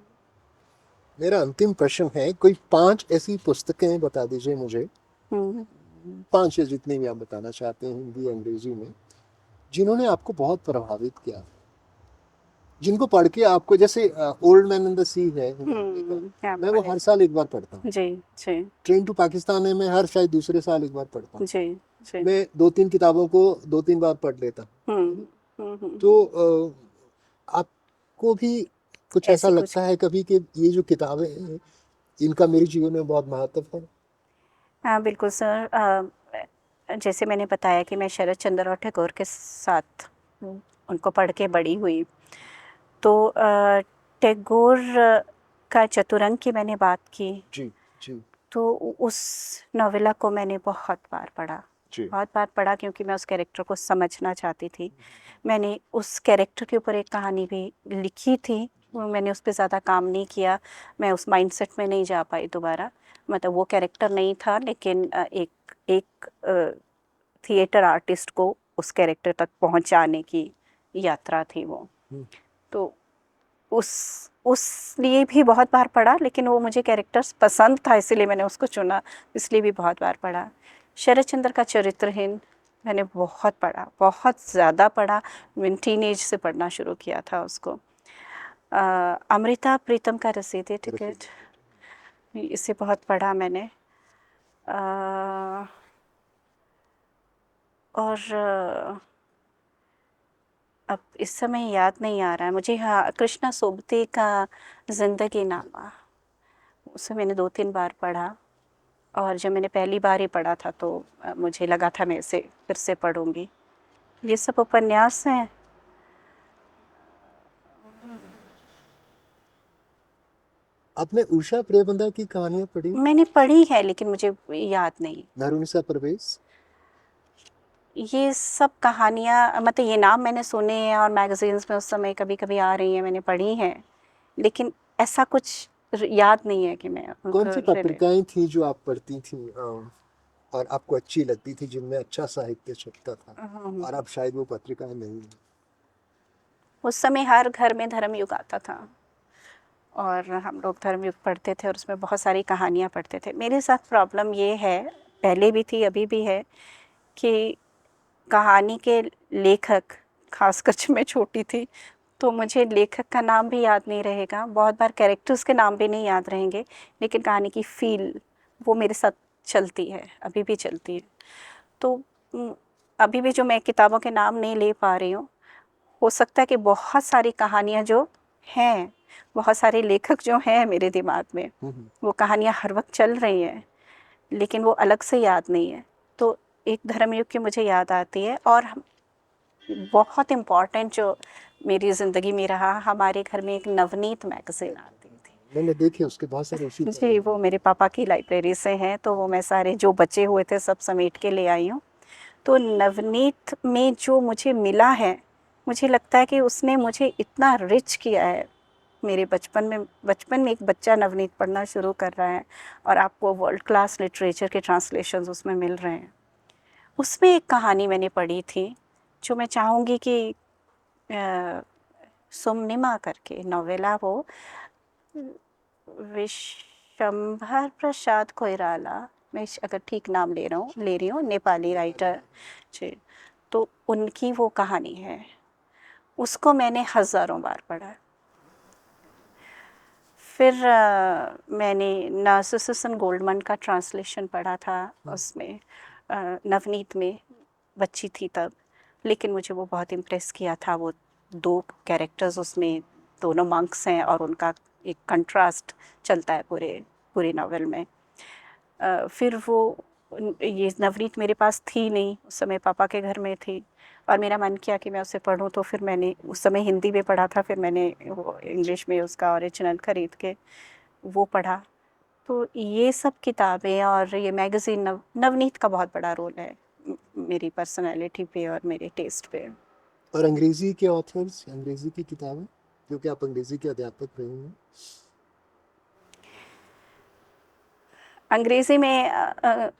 मेरा अंतिम प्रश्न है, कोई 5 ऐसी पुस्तकें बता दीजिए मुझे, 5 या जितनी भी आप बताना चाहते हैं, हिंदी अंग्रेजी में, जिन्होंने आपको बहुत प्रभावित किया, जिनको पढ़ के आपको, जैसे ओल्ड मैन इन द सी है, मैं वो हर साल एक बार पढ़ता हूँ। जी जी। ट्रेन टू पाकिस्तान है, मैं हर शायद दूसरे साल एक बार पढ़ता हूँ। जी जी। मैं 2-3 किताबों को 2-3 बार पढ़ लेता हूँ। तो आपको भी कुछ ऐसा लगता है कभी कि ये जो किताबें हैं, इनका मेरे जीवन में बहुत महत्व है? हाँ बिल्कुल सर। जैसे मैंने बताया कि मैं शरद चंद्र और टैगोर के साथ उनको पढ़ के बड़ी हुई, तो टैगोर का चतुरंग की मैंने बात की। जी जी। तो उस नॉवेला को मैंने बहुत बार पढ़ा, बहुत बार पढ़ा, क्योंकि मैं उस कैरेक्टर को समझना चाहती थी। मैंने उस कैरेक्टर के ऊपर एक कहानी भी लिखी थी, मैंने उस पर ज़्यादा काम नहीं किया, मैं उस माइंडसेट में नहीं जा पाई दोबारा। मतलब वो कैरेक्टर नहीं था, लेकिन एक थिएटर आर्टिस्ट को उस कैरेक्टर तक पहुंचाने की यात्रा थी वो। तो उस लिए भी बहुत बार पढ़ा, लेकिन वो मुझे कैरेक्टर्स पसंद था, इसीलिए मैंने उसको चुना, इसलिए भी बहुत बार पढ़ा। शरद चंद्र का चरित्रहीन मैंने बहुत पढ़ा, बहुत ज़्यादा पढ़ा। मैंने टीनेज से पढ़ना शुरू किया था उसको। अमृता प्रीतम का रसीदी टिकट, इसे बहुत पढ़ा मैंने। और अब इस समय याद नहीं आ रहा है मुझे। हाँ, कृष्णा सोबती का ज़िंदगी नामा, उसे मैंने 2-3 बार पढ़ा, और जब मैंने पहली बार ही पढ़ा था तो मुझे लगा था मैं इसे फिर से पढ़ूंगी। ये सब उपन्यास हैं। आपने उषा प्रेमदा की कहानियां पढ़ी? मैंने पढ़ी है, लेकिन मुझे याद नहीं। नरुनिसा परवेज? ये सब कहानियाँ, मतलब ये नाम मैंने सुने हैं और मैगजीन्स में उस समय कभी कभी आ रही हैं, मैंने पढ़ी हैं, लेकिन ऐसा कुछ याद नहीं है कि मैं कौन सी पत्रिकाएं थी जो आप पढ़ती थी और आपको अच्छी लगती थी, जिनमें अच्छा साहित्य छपता था, और अब शायद वो पत्रिकाएं नहीं हैं? उस समय हर घर में धर्मयुग आता था और हम लोग धर्मयुग पढ़ते थे और उसमें बहुत सारी कहानियाँ पढ़ते थे। मेरे साथ प्रॉब्लम ये है, पहले भी थी अभी भी है, कि कहानी के लेखक, खासकर जब मैं छोटी थी तो मुझे लेखक का नाम भी याद नहीं रहेगा, बहुत बार कैरेक्टर्स के नाम भी नहीं याद रहेंगे, लेकिन कहानी की फील वो मेरे साथ चलती है, अभी भी चलती है। तो अभी भी जो मैं किताबों के नाम नहीं ले पा रही हूँ, हो सकता है कि बहुत सारी कहानियाँ जो हैं, बहुत सारे लेखक जो हैं मेरे दिमाग में, वो कहानियाँ हर वक्त चल रही हैं, लेकिन वो अलग से याद नहीं है। तो एक धर्मयुग की मुझे याद आती है, और बहुत इम्पॉर्टेंट जो मेरी ज़िंदगी में रहा, हमारे घर में एक नवनीत मैगज़ीन आती थी। मैंने देखे उसके बहुत सारे इशू जी, वो मेरे पापा की लाइब्रेरी से हैं, तो वो मैं सारे जो बचे हुए थे सब समेट के ले आई हूँ। तो नवनीत में जो मुझे मिला है, मुझे लगता है कि उसने मुझे इतना रिच किया है। मेरे बचपन में एक बच्चा नवनीत पढ़ना शुरू कर रहा है और आपको वर्ल्ड क्लास लिटरेचर के ट्रांसलेशंस उसमें मिल रहे हैं। उसमें एक कहानी मैंने पढ़ी थी जो मैं चाहूँगी कि सुमनिमा करके नॉवेला, वो विशंभर प्रसाद कोइराला, मैं अगर ठीक नाम ले रही हूँ, नेपाली राइटर जी, तो उनकी वो कहानी है, उसको मैंने हज़ारों बार पढ़ा। फिर मैंने नार्सिसस गोल्डमन का ट्रांसलेशन पढ़ा था, उसमें नवनीत में बच्ची थी तब, लेकिन मुझे वो बहुत इम्प्रेस किया था। वो 2 कैरेक्टर्स उसमें, दोनों मंक्स हैं और उनका एक कंट्रास्ट चलता है पूरे नॉवेल में। फिर वो ये नवनीत मेरे पास थी नहीं, उस समय पापा के घर में थी, और मेरा मन किया कि मैं उसे पढूं, तो फिर मैंने उस समय हिंदी में पढ़ा था, फिर मैंने वो इंग्लिश में उसका ओरिजिनल खरीद के वो पढ़ा। तो ये सब किताबें और ये मैगज़ीन नवनीत का बहुत बड़ा रोल है मेरी पर्सनैलिटी पे और मेरे टेस्ट पे। और अंग्रेजी के ऑथर्स, अंग्रेजी की किताबें, क्योंकि आप अंग्रेजी के अध्यापक रहे हैं। अंग्रेज़ी में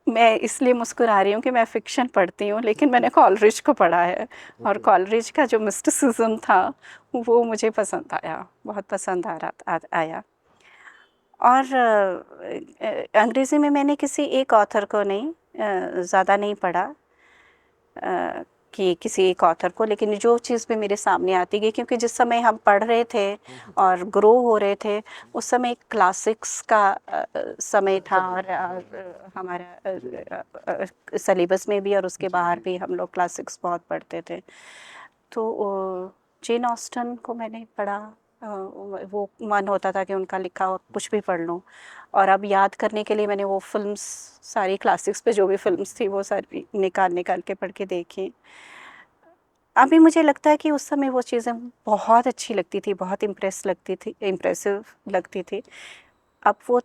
मैं इसलिए मुस्कुरा रही हूँ कि मैं फ़िक्शन पढ़ती हूँ, लेकिन मैंने कॉलरिज को पढ़ा है, और कॉलरिज का जो मिस्टिसिज्म था वो मुझे पसंद आया, बहुत पसंद आया। और अंग्रेज़ी में मैंने किसी एक ऑथर को नहीं, ज़्यादा नहीं पढ़ा कि किसी एक ऑथर को, लेकिन जो चीज़ भी मेरे सामने आती गई, क्योंकि जिस समय हम पढ़ रहे थे और ग्रो हो रहे थे, उस समय क्लासिक्स का समय था, और हमारा सिलेबस में भी और उसके बाहर भी हम लोग क्लासिक्स बहुत पढ़ते थे। तो जेन ऑस्टन को मैंने पढ़ा, वो मन होता था कि उनका लिखा और कुछ भी पढ़ लूँ, और अब याद करने के लिए मैंने वो फिल्म्स सारी क्लासिक्स पे जो भी फिल्म्स थी वो सारी निकाल के पढ़ के देखी। अभी मुझे लगता है कि उस समय वो चीज़ें बहुत अच्छी लगती थी, बहुत इम्प्रेसिव लगती थी। अब वो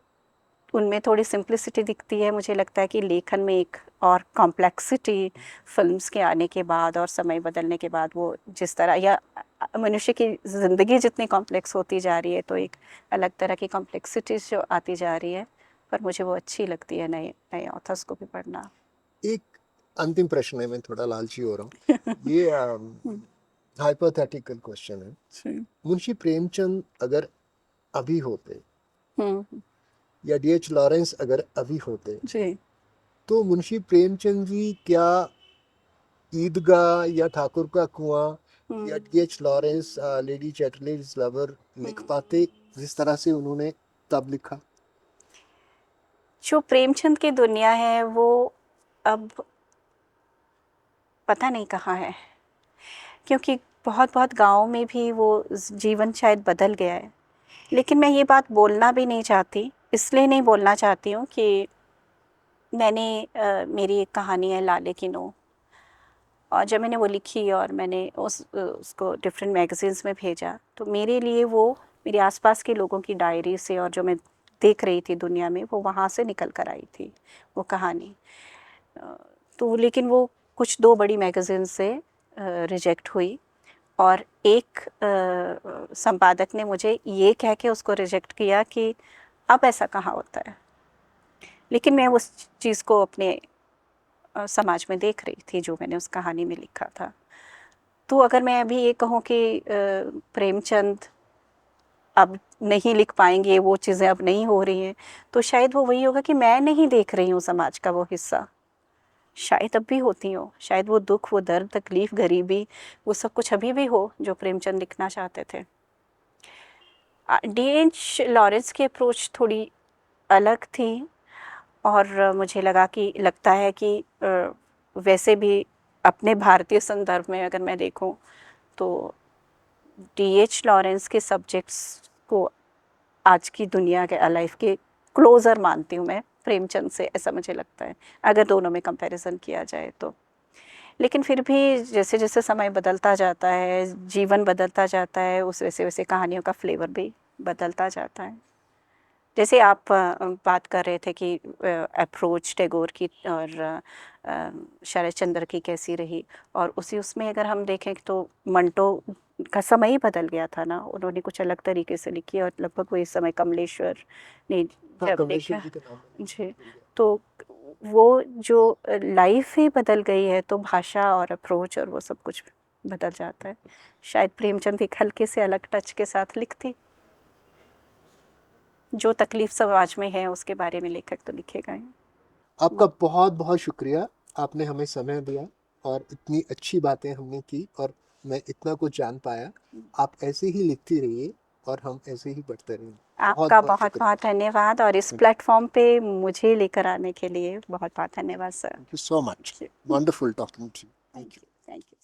उनमें थोड़ी सिंप्लिसिटी दिखती है। मुझे लगता है कि लेखन में एक और कॉम्प्लेक्सिटी फिल्म्स के आने के बाद और समय बदलने के बाद, वो जिस तरह, या मनुष्य की ज़िंदगी जितनी कॉम्प्लेक्स होती जा रही है, तो एक अलग तरह की कॉम्प्लेक्सिटीज जो आती जा रही है, पर मुझे वो अच्छी लगती है नए नए ऑथर्स को भी पढ़ना। एक अंतिम प्रश्न है, मैं थोड़ा लालची हो रहा हूँ। ये हाइपोथेटिकल क्वेश्चन है। मुंशी प्रेमचंद अगर अभी होते, या डीएच लॉरेंस अगर अभी होते, जी, तो मुंशी प्रेमचंद जी क्या ईदगाह या ठाकुर का कुआं या डीएच लॉरेंस लेडी चैटरलैंड लवर लिख पाते जिस तरह से उन्होंने तब लिखा? जो प्रेमचंद की दुनिया है वो अब पता नहीं कहाँ है, क्योंकि बहुत बहुत गाँव में भी वो जीवन शायद बदल गया है। लेकिन मैं ये बात बोलना भी नहीं चाहती, इसलिए नहीं बोलना चाहती हूँ कि मैंने मेरी एक कहानी है लाले की नो, और जब मैंने वो लिखी और मैंने उसको डिफरेंट मैगज़ीन्स में भेजा, तो मेरे लिए वो मेरे आसपास के लोगों की डायरी से, और जो मैं देख रही थी दुनिया में, वो वहाँ से निकल कर आई थी वो कहानी। तो लेकिन वो कुछ 2 बड़ी मैगज़ीन से रिजेक्ट हुई, और एक संपादक ने मुझे ये कह के उसको रिजेक्ट किया कि अब ऐसा कहाँ होता है। लेकिन मैं उस चीज़ को अपने समाज में देख रही थी जो मैंने उस कहानी में लिखा था। तो अगर मैं अभी ये कहूँ कि प्रेमचंद अब नहीं लिख पाएंगे, वो चीज़ें अब नहीं हो रही हैं, तो शायद वो वही होगा कि मैं नहीं देख रही हूँ समाज का वो हिस्सा। शायद अब भी होती हो, शायद वो दुख, वो दर्द, तकलीफ, गरीबी, वो सब कुछ अभी भी हो जो प्रेमचंद लिखना चाहते थे। डीएच लॉरेंस की अप्रोच थोड़ी अलग थी, और मुझे लगता है कि वैसे भी अपने भारतीय संदर्भ में अगर मैं देखूं, तो डीएच लॉरेंस के सब्जेक्ट्स को आज की दुनिया के लाइफ के क्लोज़र मानती हूँ मैं प्रेमचंद से, ऐसा मुझे लगता है, अगर दोनों में कंपैरिजन किया जाए तो। लेकिन फिर भी जैसे जैसे समय बदलता जाता है, जीवन बदलता जाता है, उस वैसे वैसे कहानियों का फ्लेवर भी बदलता जाता है। जैसे आप बात कर रहे थे कि अप्रोच टैगोर की और शरद चंद्र की कैसी रही, और उसमें अगर हम देखें तो मंटो का समय ही बदल गया था ना, उन्होंने कुछ अलग तरीके से लिखी, और लगभग वही समय कमलेश्वर ने जब कमलेश्वर लिखा। जी का नाम जी, तो वो जो लाइफ ही बदल गई है, तो भाषा और अप्रोच और वो सब कुछ बदल जाता है। शायद प्रेमचंद एक हल्के से अलग टच के साथ लिखती, जो तकलीफ समाज में है उसके बारे में लेखक तो लिखेगा ही। आपका बहुत बहुत शुक्रिया, आपने हमें समय दिया और इतनी अच्छी बातें हमने की, और मैं इतना कुछ जान पाया। आप ऐसे ही लिखती रहिए और हम ऐसे ही बढ़ते रहेंगे। बहुत आपका बहुत बहुत शुक्रिया। बहुत धन्यवाद, और इस प्लेटफॉर्म पे मुझे लेकर आने के लिए बहुत बहुत धन्यवाद sir. Thank you so much. Wonderful talking to you. Thank you. Thank you.